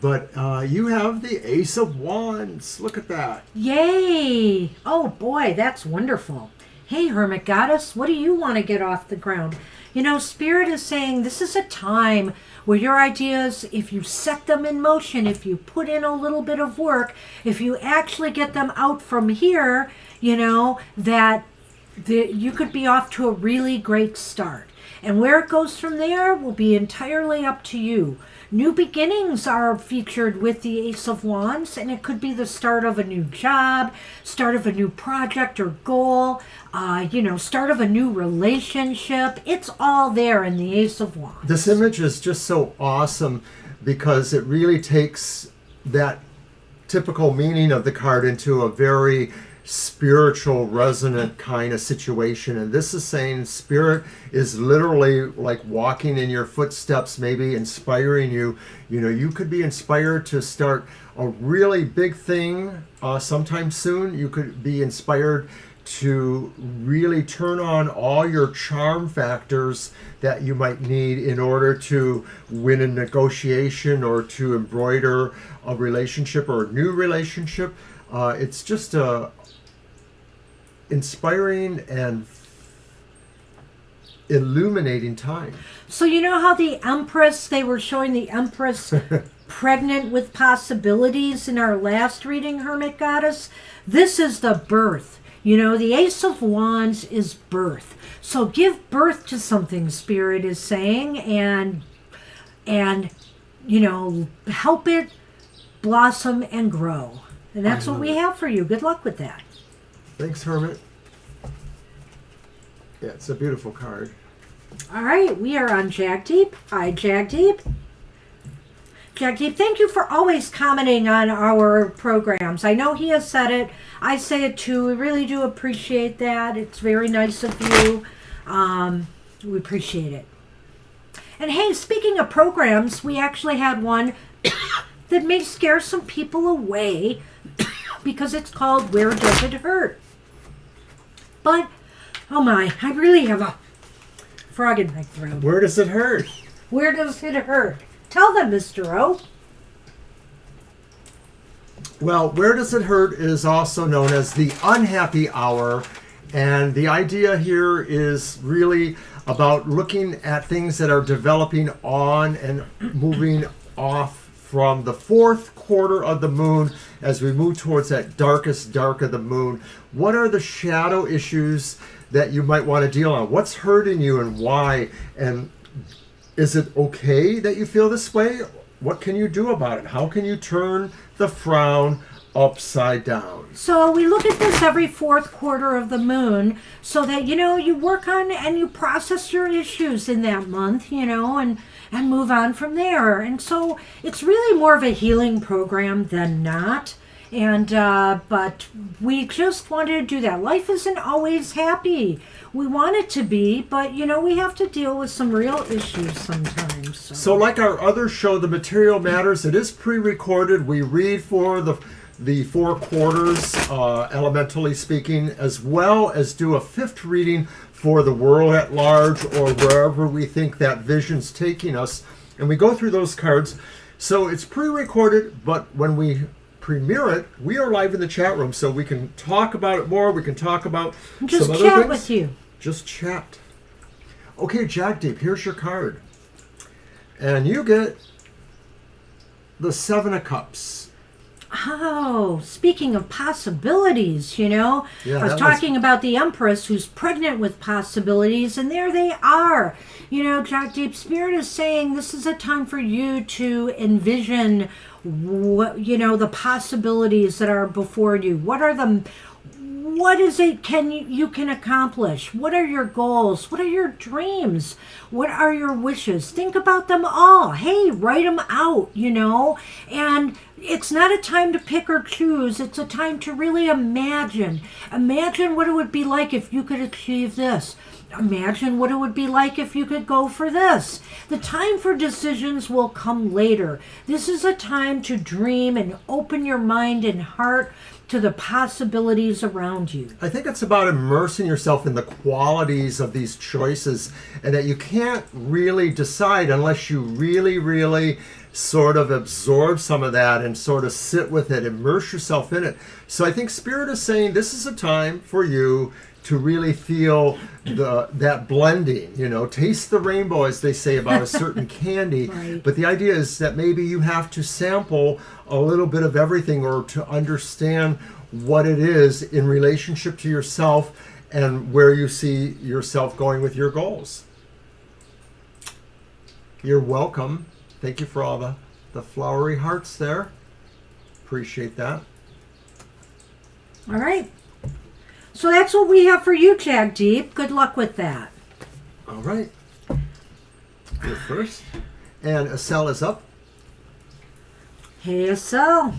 But you have the Ace of Wands. Look at that. Yay! Oh boy, that's wonderful. Hey, Hermit Goddess, what do you want to get off the ground? Spirit is saying this is a time where your ideas, if you set them in motion, if you put in a little bit of work, if you actually get them out from here, that you could be off to a really great start. And where it goes from there will be entirely up to you. New beginnings are featured with the Ace of Wands, and it could be the start of a new job, start of a new project or goal, start of a new relationship. It's all there in the Ace of Wands. This image is just so awesome because it really takes that typical meaning of the card into a very spiritual, resonant kind of situation. And this is saying Spirit is literally like walking in your footsteps, maybe inspiring you. You could be inspired to start a really big thing sometime soon. You could be inspired to really turn on all your charm factors that you might need in order to win a negotiation or to embroider a relationship or a new relationship. It's just inspiring and illuminating time. So you know how the Empress, they were showing the Empress pregnant with possibilities in our last reading, Hermit Goddess? This is the birth. You know, the Ace of Wands is birth. So give birth to something, Spirit is saying, and you know, help it blossom and grow. And that's what we have for you. Good luck with that. Thanks, Hermit. Yeah, it's a beautiful card. All right, we are on Jagdeep. Hi, Jagdeep. Jagdeep, thank you for always commenting on our programs. I know he has said it. I say it too. We really do appreciate that. It's very nice of you. We appreciate it. And hey, speaking of programs, we actually had one that may scare some people away because it's called Where Does It Hurt? But, oh my, I really have a frog in my throat. Where does it hurt? Where does it hurt? Tell them, Mr. O. Well, Where Does It Hurt is also known as the unhappy hour. And the idea here is really about looking at things that are developing on and moving off from the fourth quarter of the moon as we move towards that darkest dark of the moon. What are the shadow issues that you might want to deal on? What's hurting you and why? And is it okay that you feel this way? What can you do about it? How can you turn the frown upside down? So we look at this every fourth quarter of the moon so that, you know, you work on and you process your issues in that month, you know, and move on from there. And so it's really more of a healing program than not. And, but we just wanted to do that. Life isn't always happy. We want it to be, but, you know, we have to deal with some real issues sometimes. So like our other show, The Material Matters, it is pre-recorded. We read for the four quarters, elementally speaking, as well as do a fifth reading for the world at large or wherever we think that vision's taking us. And we go through those cards. So it's pre-recorded, but when we premiere it, we are live in the chat room, so we can talk about it more. We can talk about just some other chat things. with you. Just chat. Okay, Jagdeep, here's your card. And you get the Seven of Cups. Oh, speaking of possibilities, you know, Yeah, I was talking about the Empress who's pregnant with possibilities, and there they are. You know, Jagdeep, Spirit is saying this is a time for you to envision what, you know, the possibilities that are before you. What is it you can accomplish? What are your goals? What are your dreams? What are your wishes? Think about them all. Hey, write them out, you know? And it's not a time to pick or choose. It's a time to really imagine. Imagine what it would be like if you could achieve this. Imagine what it would be like if you could go for this. The time for decisions will come later. This is a time to dream and open your mind and heart to the possibilities around you. I think it's about immersing yourself in the qualities of these choices, and that you can't really decide unless you really, really sort of absorb some of that and sort of sit with it, immerse yourself in it. So I think Spirit is saying this is a time for you to really feel that blending, you know, taste the rainbow, as they say about a certain candy. Right. But the idea is that maybe you have to sample a little bit of everything, or to understand what it is in relationship to yourself and where you see yourself going with your goals. You're welcome. Thank you for all the flowery hearts there. Appreciate that. All right. So that's what we have for you, Jagdeep. Good luck with that. All right. You're first. And Estelle is up. Hey, Estelle.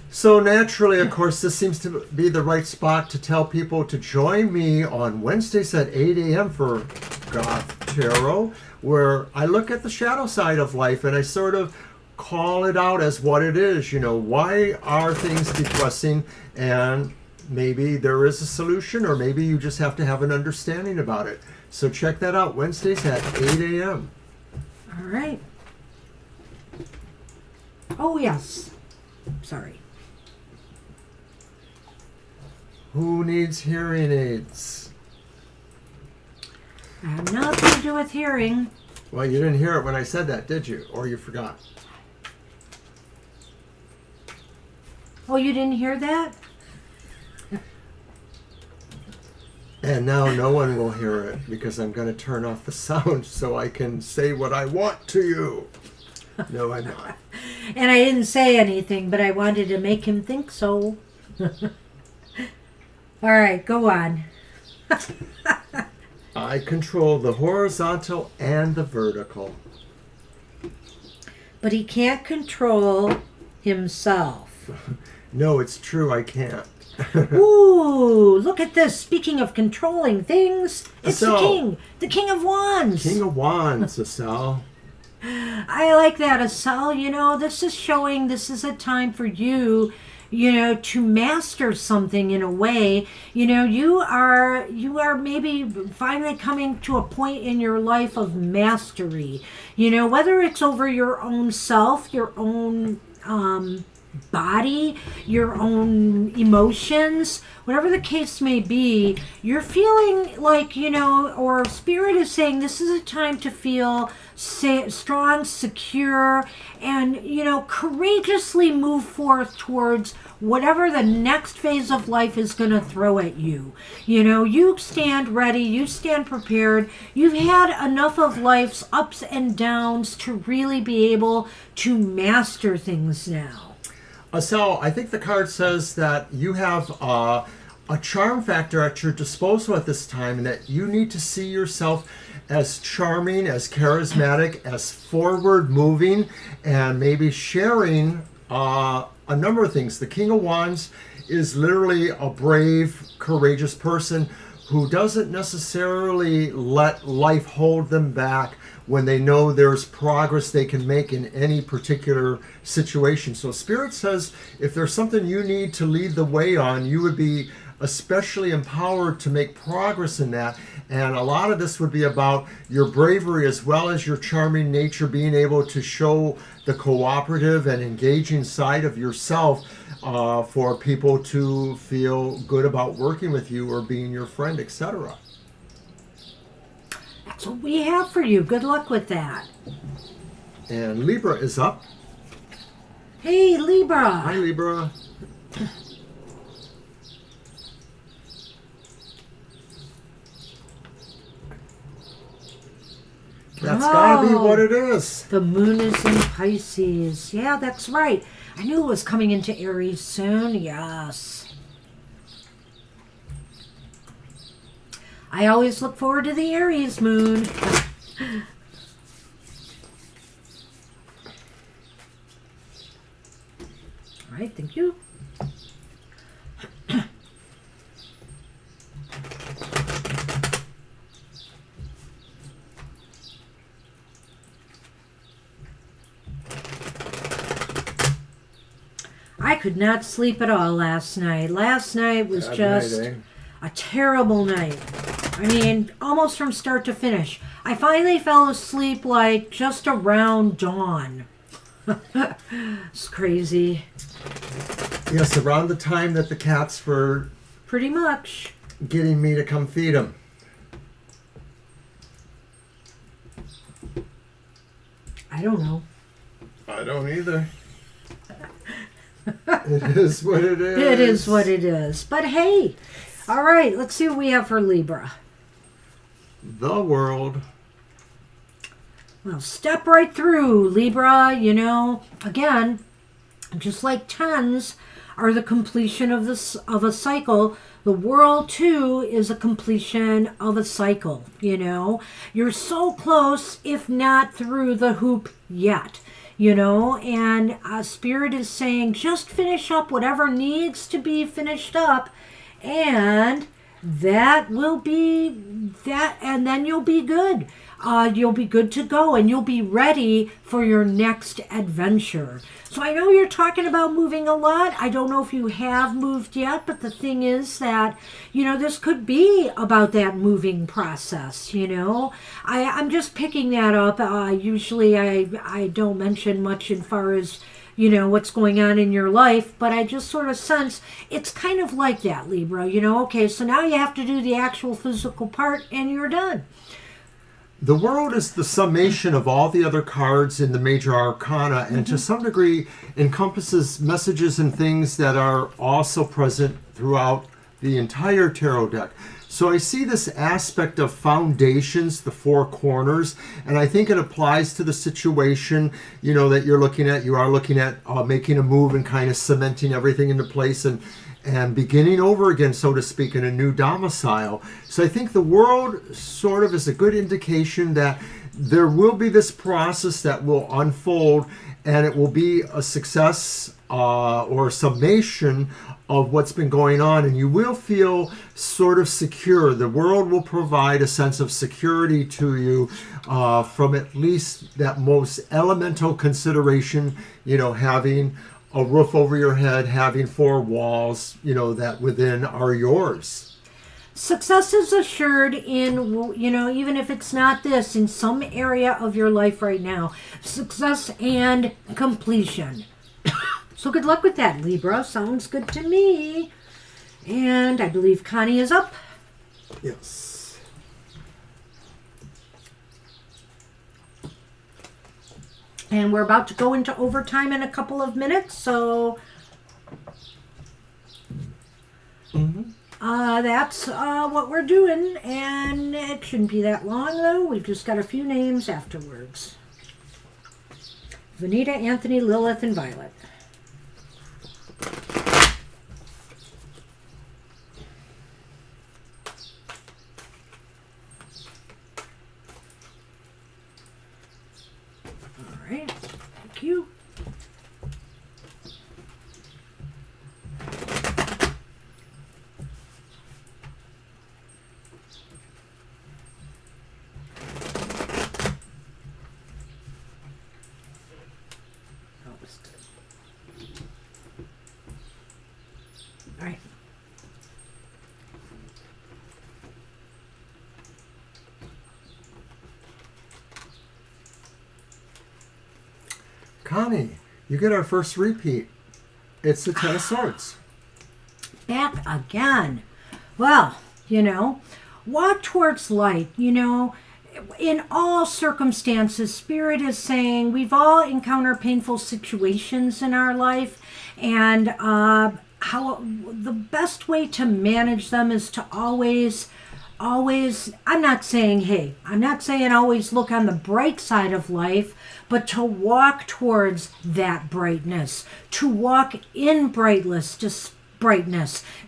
So naturally, of course, this seems to be the right spot to tell people to join me on Wednesdays at 8 a.m. for Goth Tarot, where I look at the shadow side of life and I sort of call it out as what it is. You know, why are things depressing? And maybe there is a solution, or maybe you just have to have an understanding about it. So check that out, Wednesdays at 8 a.m. All right. Oh, yes. Sorry. Who needs hearing aids? I have nothing to do with hearing. Well, you didn't hear it when I said that, did you? Or you forgot? Oh, you didn't hear that? And now no one will hear it because I'm going to turn off the sound so I can say what I want to you. No, I'm not. And I didn't say anything, but I wanted to make him think so. All right, go on. I control the horizontal and the vertical. But he can't control himself. No, it's true, I can't. Ooh, look at this. Speaking of controlling things, it's the King of Wands. King of Wands, Estelle. I like that, Estelle. You know, this is showing this is a time for you, you know, to master something in a way. You know, you are maybe finally coming to a point in your life of mastery. You know, whether it's over your own self, your own body, your own emotions, whatever the case may be, you're feeling like, you know, or Spirit is saying this is a time to feel strong, secure, and, you know, courageously move forth towards whatever the next phase of life is going to throw at you. You know, you stand ready, you stand prepared. You've had enough of life's ups and downs to really be able to master things now. So I think the card says that you have a charm factor at your disposal at this time, and that you need to see yourself as charming, as charismatic, as forward moving, and maybe sharing a number of things. The King of Wands is literally a brave, courageous person who doesn't necessarily let life hold them back when they know there's progress they can make in any particular situation. So Spirit says if there's something you need to lead the way on, you would be especially empowered to make progress in that. And a lot of this would be about your bravery as well as your charming nature, being able to show the cooperative and engaging side of yourself for people to feel good about working with you or being your friend, etc. That's what we have for you. Good luck with that. And Libra is up. Hey, Libra. Hi, Libra. That's gotta be what it is. The moon is in Pisces. Yeah, that's right. I knew it was coming into Aries soon. Yes. I always look forward to the Aries moon. All right, thank you. I could not sleep at all last night. Last night was just a terrible night. I mean, almost from start to finish. I finally fell asleep like just around dawn. It's crazy. Yes, around the time that the cats were Pretty much. getting me to come feed them. I don't know. I don't either. It is what it is. It is what it is. But hey, all right, let's see what we have for Libra. The world. Well, step right through, Libra. You know, again, just like tens are the completion of a cycle, the world too is a completion of a cycle. You know, you're so close, if not through the hoop yet. You know, and Spirit is saying just finish up whatever needs to be finished up, and that will be that, and then you'll be good. You'll be good to go, and you'll be ready for your next adventure. So I know you're talking about moving a lot. I don't know if you have moved yet, but the thing is that, you know, this could be about that moving process, you know. I'm just picking that up. Usually I don't mention much as far as, what's going on in your life, but I just sort of sense it's kind of like that, Libra. Okay, so now you have to do the actual physical part and you're done. The world is the summation of all the other cards in the major arcana, and to some degree encompasses messages and things that are also present throughout the entire tarot deck. So I see this aspect of foundations, the four corners, and I think it applies to the situation, that you're looking at. You are looking at making a move and kind of cementing everything into place and beginning over again, so to speak, in a new domicile. So I think the world sort of is a good indication that there will be this process that will unfold, and it will be a success or a summation of what's been going on, and you will feel sort of secure. The world will provide a sense of security to you from at least that most elemental consideration, having a roof over your head, having four walls, that within are yours. Success is assured in, even if it's not this, in some area of your life right now. Success and completion. So good luck with that, Libra. Sounds good to me. And I believe Connie is up. Yes. And we're about to go into overtime in a couple of minutes, so that's what we're doing. And it shouldn't be that long, though. We've just got a few names afterwards. Vanita, Anthony, Lilith, and Violet. All right, thank you. That was good. All right. Connie, you get our first repeat. It's the Ten of Swords. Back again. Well, walk towards light. In all circumstances, Spirit is saying we've all encountered painful situations in our life, and how the best way to manage them is to always, I'm not saying always look on the bright side of life, but to walk towards that brightness, to walk in brightness,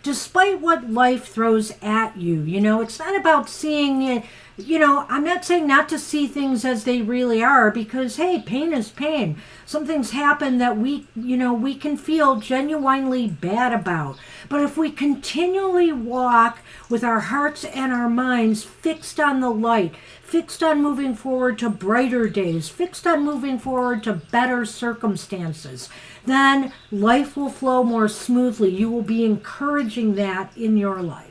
despite what life throws at you. It's not about seeing it. I'm not saying not to see things as they really are, because, hey, pain is pain. Some things happen that we can feel genuinely bad about. But if we continually walk with our hearts and our minds fixed on the light, fixed on moving forward to brighter days, fixed on moving forward to better circumstances, then life will flow more smoothly. You will be encouraging that in your life.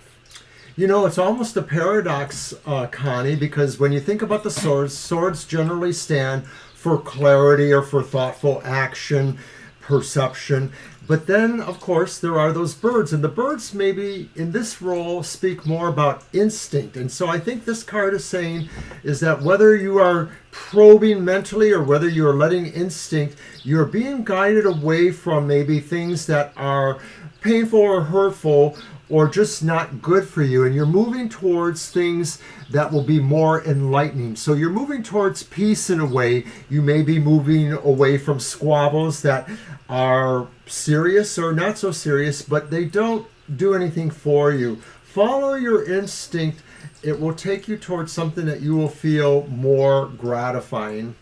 It's almost a paradox, Connie, because when you think about the swords generally stand for clarity or for thoughtful action, perception. But then, of course, there are those birds, and the birds maybe in this role speak more about instinct. And so I think this card is saying is that whether you are probing mentally or whether you are letting instinct, you're being guided away from maybe things that are painful or hurtful or just not good for you, and you're moving towards things that will be more enlightening. So you're moving towards peace in a way. You may be moving away from squabbles that are serious or not so serious, but they don't do anything for you. Follow your instinct. It will take you towards something that you will feel more gratifying.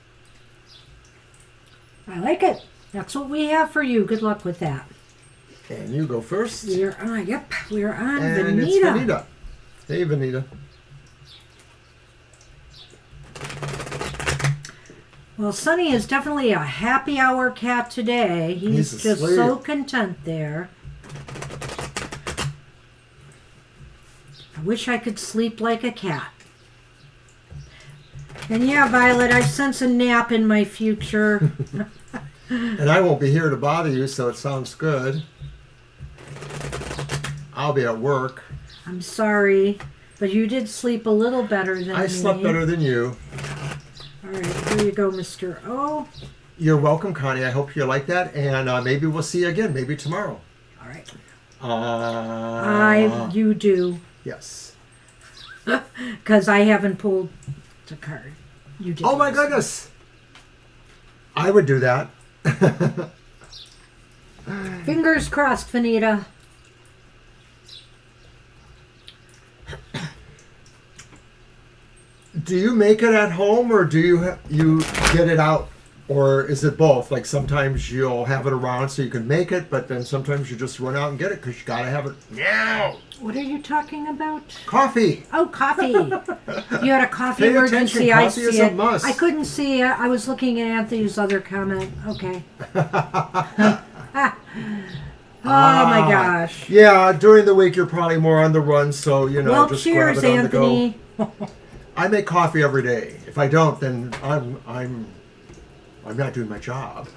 I like it. That's what we have for you. Good luck with that. And you go first. We're on and Vanita. It's Vanita. Hey, Vanita. Well, Sonny is definitely a happy hour cat today. He's just asleep. so content there. I wish I could sleep like a cat. And yeah, Violet, I sense a nap in my future. And I won't be here to bother you, so it sounds good. I'll be at work. I'm sorry, but you did sleep a little better than me. I slept better than you. All right, here you go, Mr. O. You're welcome, Connie. I hope you like that, and maybe we'll see you again, maybe tomorrow. All right. You do. Yes. Because I haven't pulled the card. You did. Oh my goodness! I would do that. Fingers crossed, Vanita. Do you make it at home, or do you get it out, or is it both? Like sometimes you'll have it around so you can make it, but then sometimes you just run out and get it because you gotta have it now. What are you talking about? Coffee. Oh, coffee. You had a coffee Pay emergency. attention. I Coffee see is it. a must. I couldn't see it. I was looking at Anthony's other comment. Okay. Oh my gosh. Yeah, during the week you're probably more on the run, so Well, just cheers, grab it on Anthony. the go. I make coffee every day. If I don't, then I'm not doing my job.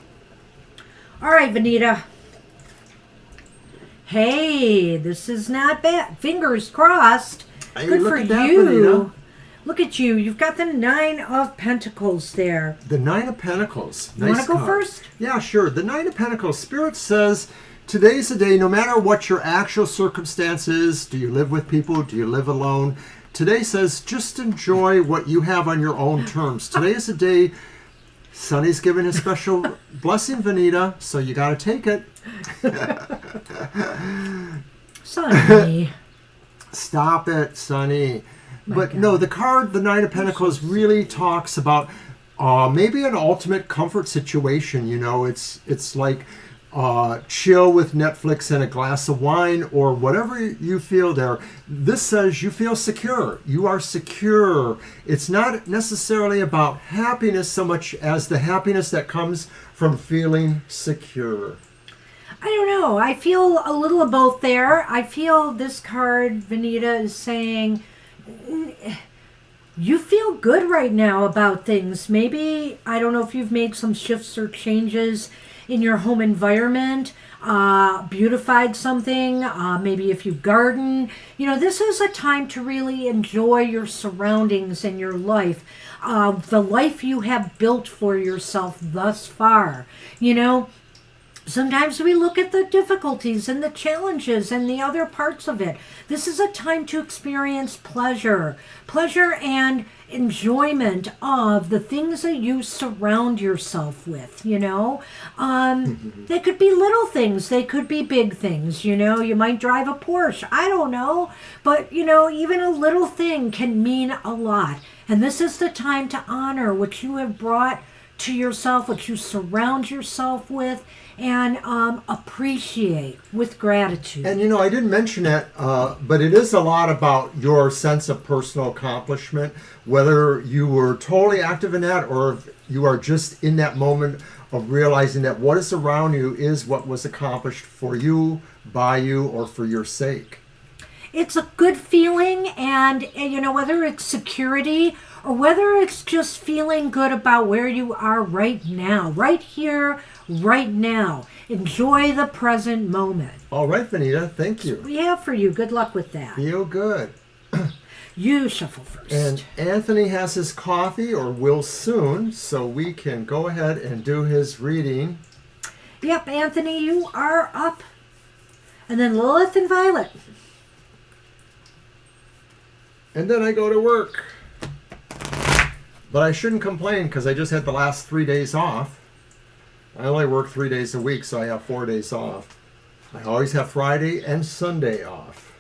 All right, Vanita. Hey, this is not bad. Fingers crossed. Hey, Good look for at that, you. Vanita. Look at you. You've got the 9 of Pentacles there. The 9 of Pentacles. You Nice want to go card. first? Yeah, sure. The 9 of Pentacles. Spirit says, today's the day, no matter what your actual circumstances, do you live with people, do you live alone? Today says, just enjoy what you have on your own terms. Today is the day Sonny's giving a special blessing, Vanita, so you got to take it. Sonny. Stop it, Sonny. But God. no, the card, the 9 of Pentacles, really talks about maybe an ultimate comfort situation. It's like chill with Netflix and a glass of wine or whatever you feel there. This says you feel secure. You are secure. It's not necessarily about happiness so much as the happiness that comes from feeling secure. I don't know. I feel a little of both there. I feel this card, Vanita, is saying you feel good right now about things. Maybe, I don't know if you've made some shifts or changes in your home environment, beautified something, maybe if you garden. This is a time to really enjoy your surroundings and your life, the life you have built for yourself thus far. Sometimes we look at the difficulties and the challenges and the other parts of it. This is a time to experience pleasure and enjoyment of the things that you surround yourself with, They could be little things. They could be big things, You might drive a Porsche. I don't know. But, even a little thing can mean a lot. And this is the time to honor what you have brought to yourself, what you surround yourself with, and appreciate with gratitude. And I didn't mention that, but it is a lot about your sense of personal accomplishment, whether you were totally active in that or if you are just in that moment of realizing that what is around you is what was accomplished for you, by you, or for your sake. It's a good feeling, and whether it's security or whether it's just feeling good about where you are right now, right here, right now. Enjoy the present moment. All right, Vanita, thank you. We have for you. Good luck with that. Feel good. You shuffle first. And Anthony has his coffee, or will soon, so we can go ahead and do his reading. Yep, Anthony, you are up. And then Lilith and Violet. And then I go to work. But I shouldn't complain because I just had the last 3 days off. I only work 3 days a week, so I have 4 days off. I always have Friday and Sunday off.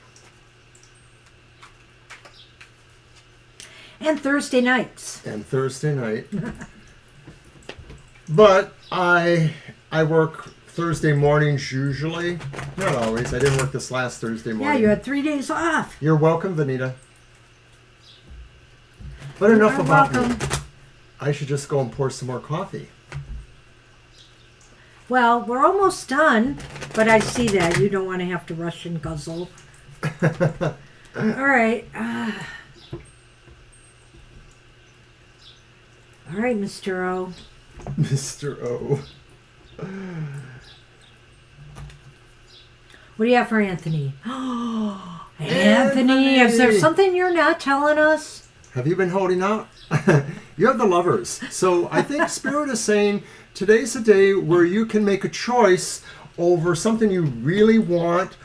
And Thursday nights. And Thursday night. But I work Thursday mornings usually. Not always. I didn't work this last Thursday morning. Yeah, you had 3 days off. You're welcome, Vanita. But enough You're about welcome. me. I should just go and pour some more coffee. Well, we're almost done, but I see that. You don't want to have to rush and guzzle. All right. All right, Mr. O. Mr. O. What do you have for Anthony? Anthony, is there something you're not telling us? Have you been holding out? You have the Lovers. So I think Spirit is saying today's a day where you can make a choice over something you really want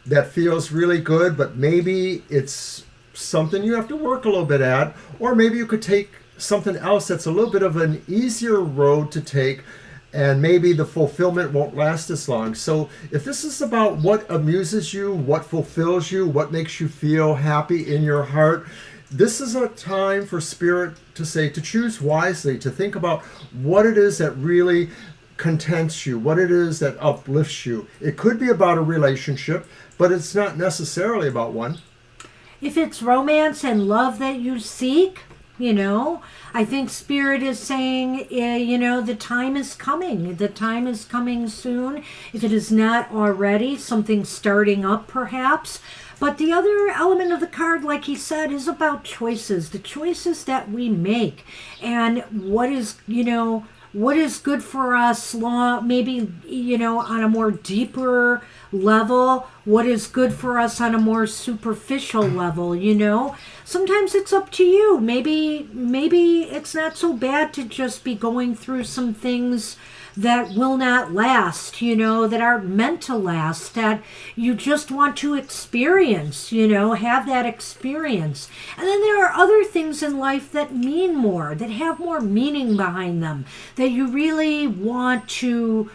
that feels really good, but maybe it's something you have to work a little bit at, or maybe you could take something else that's a little bit of an easier road to take, and maybe the fulfillment won't last as long. So if this is about what amuses you, what fulfills you, what makes you feel happy in your heart, this is a time for Spirit to say, to choose wisely, to think about what it is that really contents you, what it is that uplifts you. It could be about a relationship, but it's not necessarily about one. If it's romance and love that you seek, I think Spirit is saying, the time is coming. The time is coming soon. If it is not already, something starting up perhaps. But the other element of the card, like he said, is about choices. The choices that we make. And what is good for us, maybe, on a more deeper level, what is good for us on a more superficial level, Sometimes it's up to you. Maybe it's not so bad to just be going through some things that will not last, that aren't meant to last, that you just want to experience, have that experience. And then there are other things in life that mean more, that have more meaning behind them, that you really want to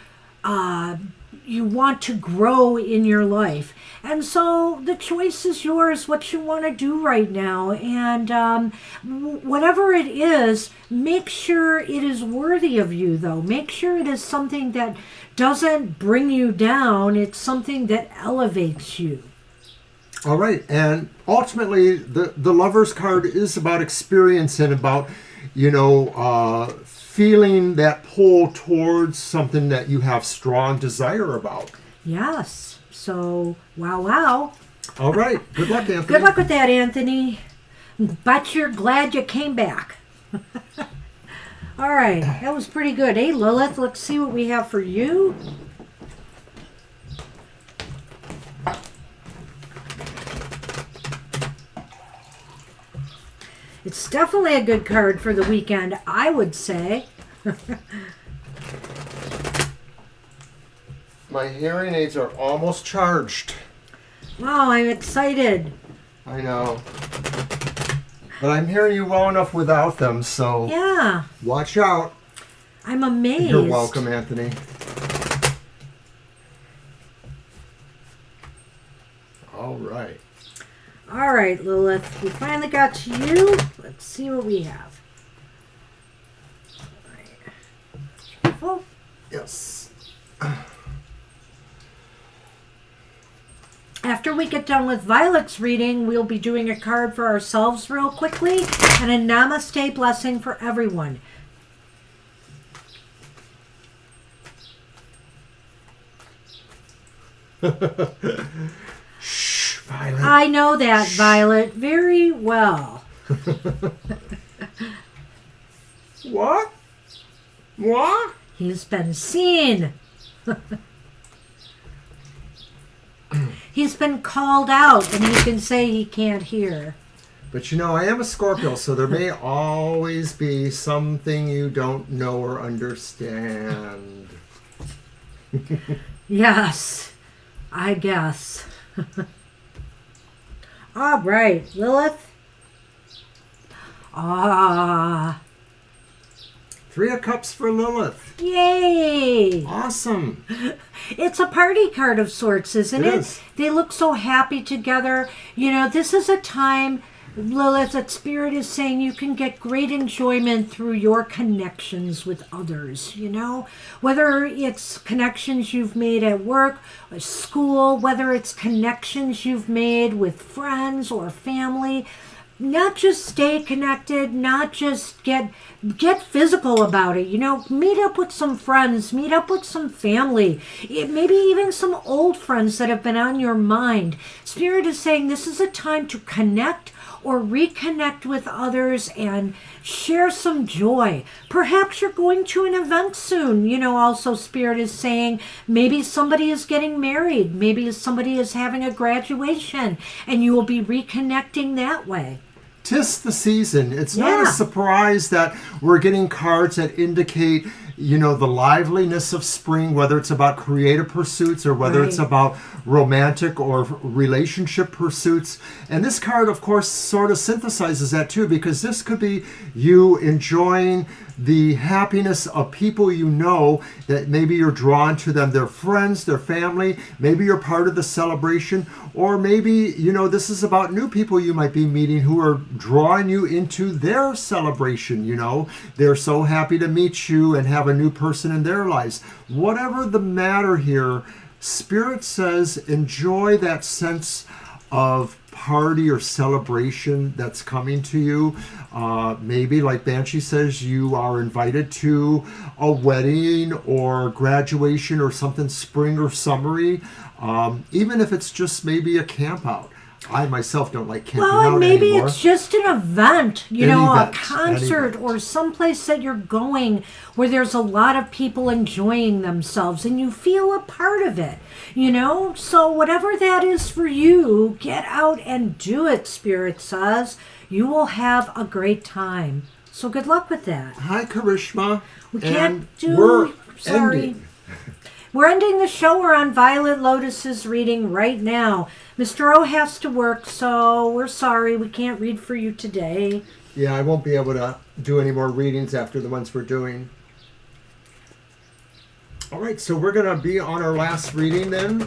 grow in your life. And so the choice is yours, what you want to do right now. And whatever it is, make sure it is worthy of you, though. Make sure it is something that doesn't bring you down. It's something that elevates you. All right. And ultimately, the Lover's card is about experience and about, feeling that pull towards something that you have strong desire about. Yes. So, wow. All right. Good luck, Anthony. Good luck with that, Anthony. But you're glad you came back. All right. That was pretty good. Hey, Lilith, let's see what we have for you. It's definitely a good card for the weekend, I would say. My hearing aids are almost charged. Wow, I'm excited. I know. But I'm hearing you well enough without them, so yeah. Watch out. I'm amazed. You're welcome, Anthony. All right. All right, Lilith. We finally got to you. Let's see what we have. All right. Careful. Yes. After we get done with Violet's reading, we'll be doing a card for ourselves real quickly and a namaste blessing for everyone. Shh, Violet. I know that, Violet, very well. What? What? He's been seen. He's been called out, and he can say he can't hear. But I am a Scorpio, so there may always be something you don't know or understand. Yes, I guess. All right, Lilith. Three of Cups for Lilith. Yay! Awesome. It's a party card of sorts, isn't it? It is. They look so happy together. This is a time, Lilith, that Spirit is saying you can get great enjoyment through your connections with others, Whether it's connections you've made at work, or school, whether it's connections you've made with friends or family. Not just stay connected, not just get physical about it. Meet up with some friends, meet up with some family, maybe even some old friends that have been on your mind. Spirit is saying this is a time to connect or reconnect with others and share some joy. Perhaps you're going to an event soon. Also Spirit is saying maybe somebody is getting married. Maybe somebody is having a graduation and you will be reconnecting that way. 'Tis the season. It's not a surprise that we're getting cards that indicate, the liveliness of spring, whether it's about creative pursuits or whether it's about romantic or relationship pursuits. And this card, of course, sort of synthesizes that too, because this could be you enjoying the happiness of people that maybe you're drawn to them, their friends, their family, maybe you're part of the celebration, or maybe, this is about new people you might be meeting who are drawing you into their celebration, They're so happy to meet you and have a new person in their lives. Whatever the matter here, Spirit says enjoy that sense of party or celebration that's coming to you. Maybe, like Banshee says, you are invited to a wedding or graduation or something spring or summery, even if it's just maybe a camp out. I myself don't like camping out maybe anymore. it's just an event, a concert event. Or someplace that you're going where there's a lot of people enjoying themselves and you feel a part of it, So whatever that is for you, get out and do it, Spirit says. You will have a great time. So good luck with that. Hi, Karishma. We can't we're sorry. ending. We're ending the show. We're on Violet Lotus's reading right now. Mr. O has to work, so we're sorry. We can't read for you today. Yeah, I won't be able to do any more readings after the ones we're doing. All right, so we're going to be on our last reading then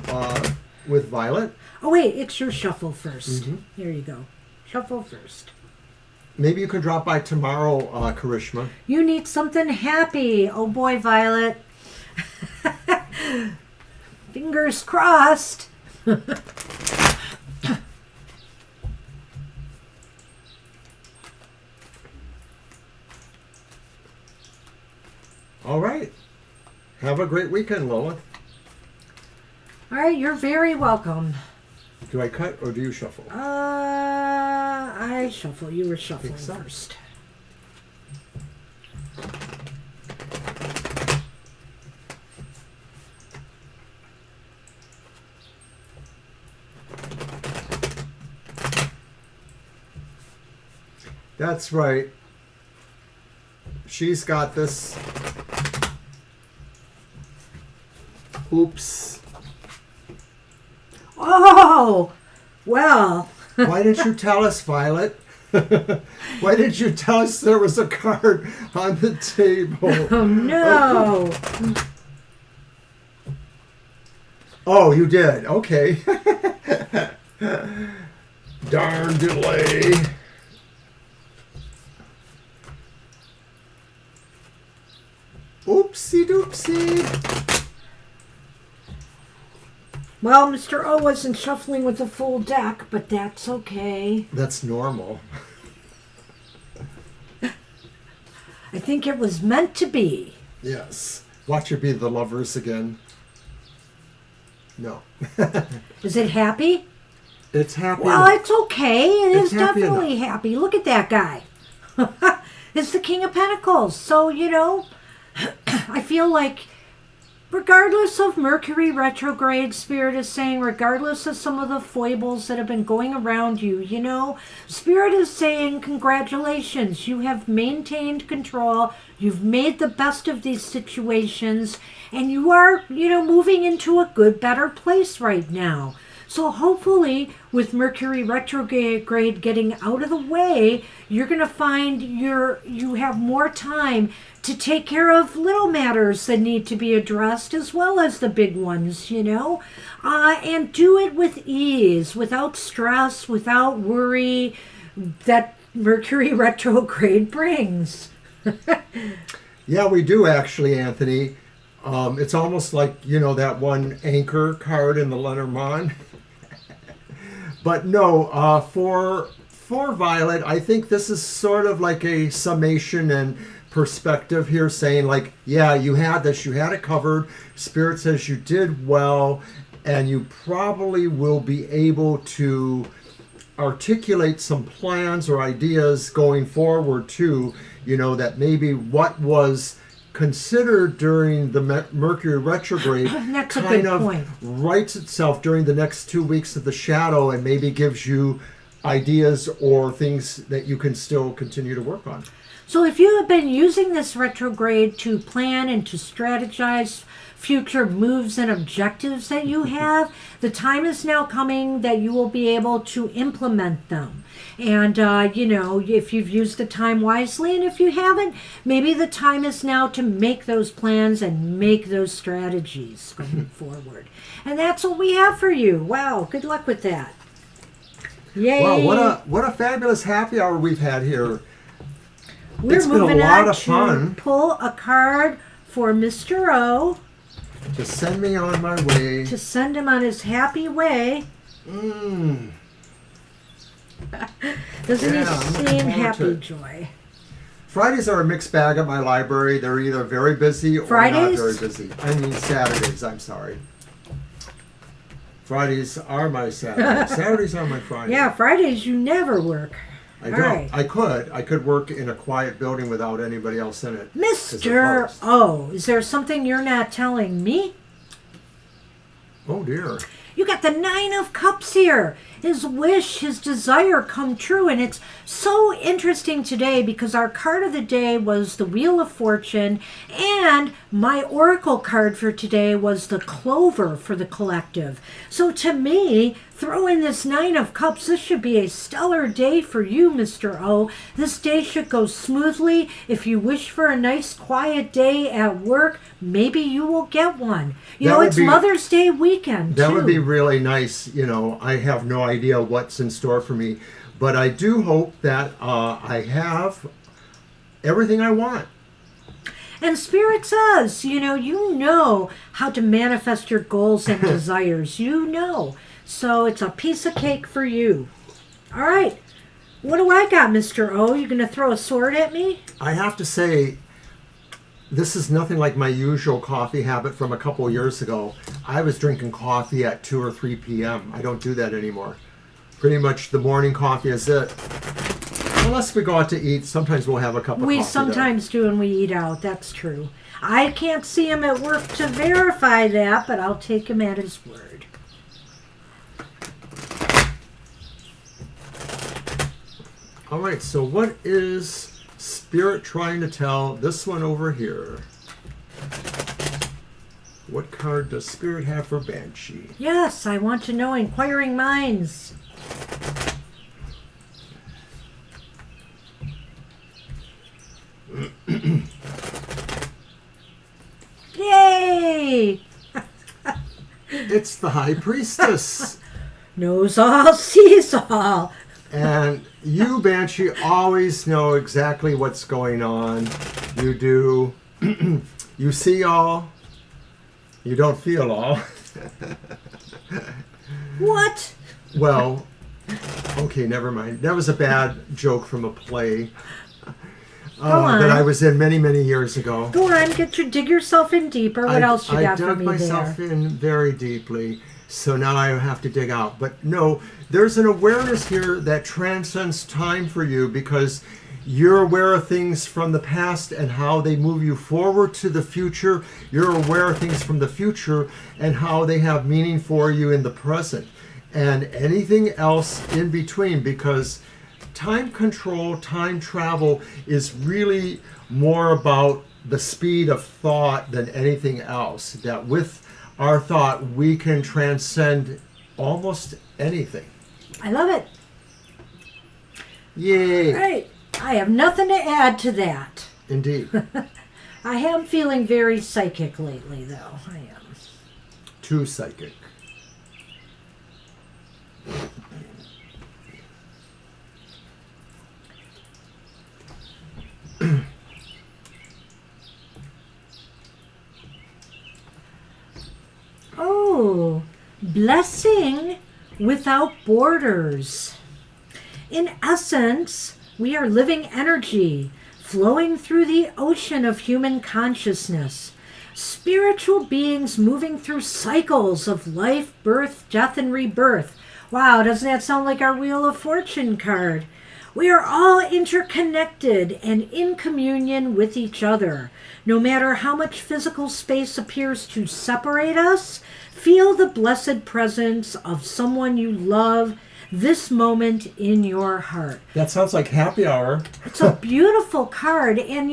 with Violet. Oh, wait, it's your shuffle first. Mm-hmm. Here you go. Shuffle first. Maybe you can drop by tomorrow, Karishma. You need something happy. Oh, boy, Violet. Fingers crossed. All right. Have a great weekend, Lola. All right, you're very welcome. Do I cut or do you shuffle? I shuffle. You were shuffling so. first. That's right. She's got this. Oops. Oh, well. Why didn't you tell us, Violet? Why didn't you tell us there was a card on the table? Oh, no. Oh, you did. Okay. Darn delay. Oopsie doopsie. Well, Mr. O wasn't shuffling with a full deck, but that's okay. That's normal. I think it was meant to be. Yes. Watch it be the Lovers again. No. Is it happy? It's happy. Well, it's okay. It is It's happy definitely happy. Look at that guy. It's the King of Pentacles. So, I feel like regardless of Mercury retrograde, Spirit is saying, regardless of some of the foibles that have been going around you, Spirit is saying, congratulations. You have maintained control. You've made the best of these situations. And you are, moving into a good, better place right now. So hopefully, with Mercury retrograde getting out of the way, you're going to find you have more time to take care of little matters that need to be addressed as well as the big ones, and do it with ease, without stress, without worry that Mercury retrograde brings. Yeah, we do actually, Anthony. It's almost like, that one anchor card in the Lenormand. But no, for Violet, I think this is sort of like a summation and perspective here, saying like, yeah, you had this, you had it covered. Spirit says you did well, and you probably will be able to articulate some plans or ideas going forward too, that maybe what was considered during the Mercury retrograde That's a kind good of point. writes itself during the next 2 weeks of the shadow and maybe gives you ideas or things that you can still continue to work on. So if you have been using this retrograde to plan and to strategize future moves and objectives that you have, the time is now coming that you will be able to implement them. And, if you've used the time wisely, and if you haven't, maybe the time is now to make those plans and make those strategies going forward. And that's what we have for you. Wow, good luck with that. Yay. Wow, what a fabulous happy hour we've had here. We're It's been a moving lot on of fun. to pull a card for Mr. O To send me on my way. to send him on his happy way. Doesn't Yeah, I'm he looking seem forward to happy, it. Joy? Fridays are a mixed bag at my library. They're either very busy or Fridays? not very busy. I mean Saturdays, I'm sorry. Fridays are my Saturdays. Saturdays are my Fridays. Yeah, Fridays you never work. I All don't. right. I could work in a quiet building without anybody else in it. 'cause they're Mr. closed. O, is there something you're not telling me? Oh dear. You got the Nine of Cups here. His wish, his desire come true. And it's so interesting today because our card of the day was the Wheel of Fortune. And my oracle card for today was the Clover for the collective. So to me, throw in this Nine of Cups. This should be a stellar day for you, Mr. O. This day should go smoothly. If you wish for a nice quiet day at work, maybe you will get one. That would It's be- Mother's Day weekend, That too. would be really nice. I have no idea what's in store for me, but I do hope that I have everything I want. And Spirit says, you know how to manifest your goals and desires. You know. So it's a piece of cake for you. All right. What do I got, Mr. O? You going to throw a sword at me? I have to say, this is nothing like my usual coffee habit from a couple of years ago. I was drinking coffee at 2 or 3 p.m. I don't do that anymore. Pretty much the morning coffee is it. Unless we go out to eat, sometimes we'll have a cup of coffee. We sometimes do when we eat out. That's true. I can't see him at work to verify that, but I'll take him at his word. All right, so what is Spirit trying to tell this one over here? What card does Spirit have for Banshee? Yes, I want to know inquiring minds. Yay! It's the High Priestess. Knows all, sees all. And you, Banshee, always know exactly what's going on. You do. You see all. You don't feel all. What? Well, okay, never mind. That was a bad joke from a play on. that I was in many, many years ago. Go on, dig yourself in deeper. What else you got I for dug me myself there? in very deeply, so now I have to dig out. But no, there's an awareness here that transcends time for you because you're aware of things from the past and how they move you forward to the future. You're aware of things from the future and how they have meaning for you in the present. And anything else in between, because time control, time travel is really more about the speed of thought than anything else. That with our thought, we can transcend almost anything. I love it. Yay! Right. I have nothing to add to that. Indeed. I am feeling very psychic lately, though. I am. Too psychic. Oh, blessing without borders. In essence, we are living energy flowing through the ocean of human consciousness. Spiritual beings moving through cycles of life, birth, death, and rebirth. Wow, doesn't that sound like our Wheel of Fortune card? We are all interconnected and in communion with each other. No matter how much physical space appears to separate us, feel the blessed presence of someone you love this moment in your heart. That sounds like happy hour. It's a beautiful card. And,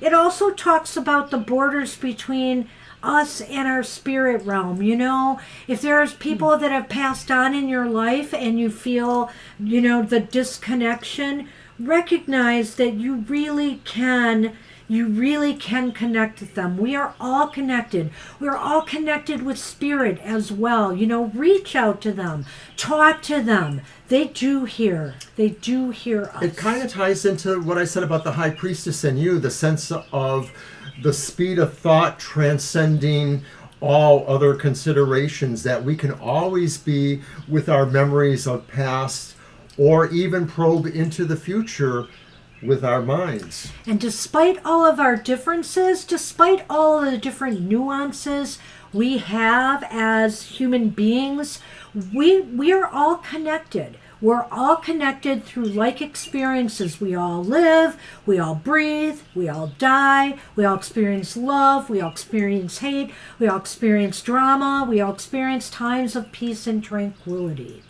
it also talks about the borders between us and our spirit realm. If there's people that have passed on in your life and you feel, the disconnection, recognize that you really can connect with them. We are all connected. We're all connected with spirit as well. Reach out to them, talk to them. They do hear us. It kind of ties into what I said about the high priestess and you, the sense of the speed of thought transcending all other considerations, that we can always be with our memories of past or even probe into the future with our minds. And despite all of our differences, despite all of the different nuances we have as human beings, we are all connected. We're all connected through like experiences. We all live, we all breathe, we all die, we all experience love, we all experience hate, we all experience drama, we all experience times of peace and tranquility.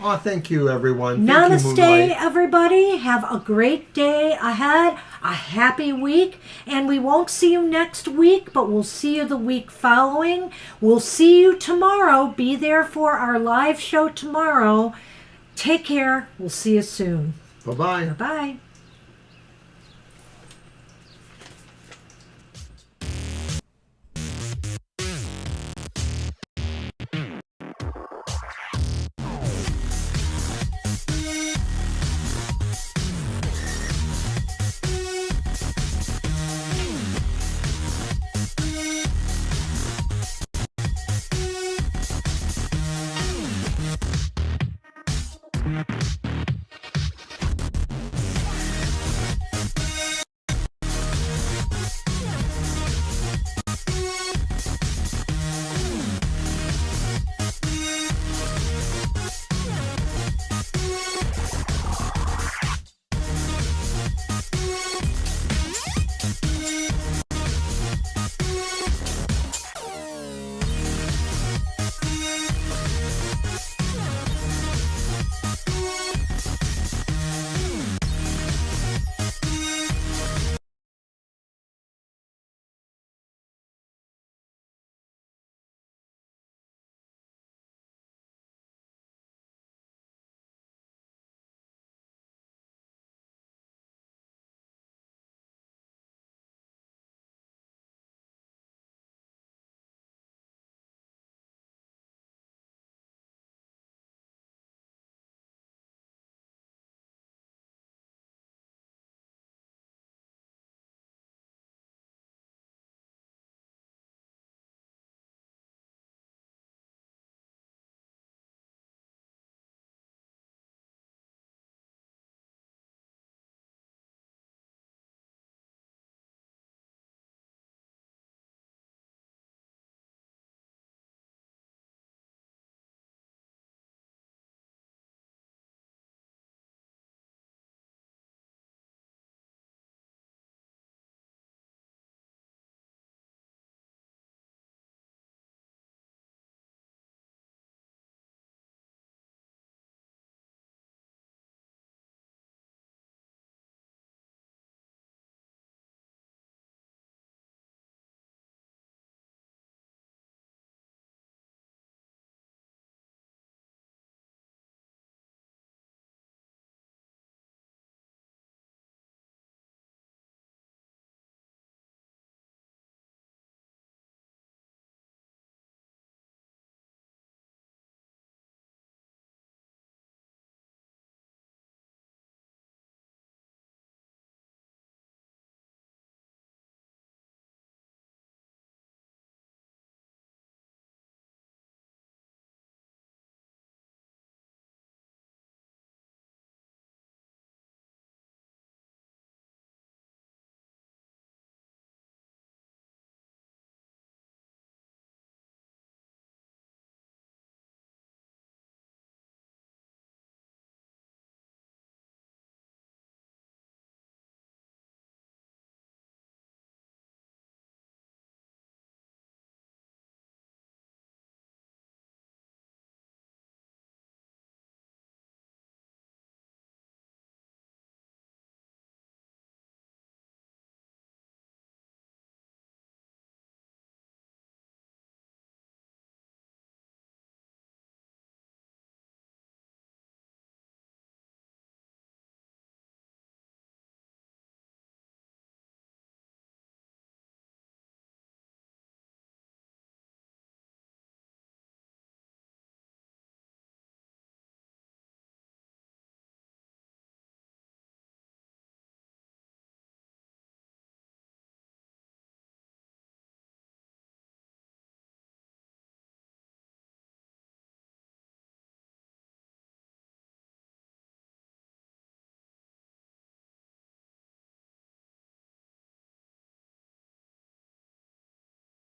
Oh, thank you, everyone. Namaste, everybody. Have a great day ahead, a happy week, and we won't see you next week, but we'll see you the week following. We'll see you tomorrow. Be there for our live show tomorrow. Take care. We'll see you soon. Bye-bye. Bye-bye.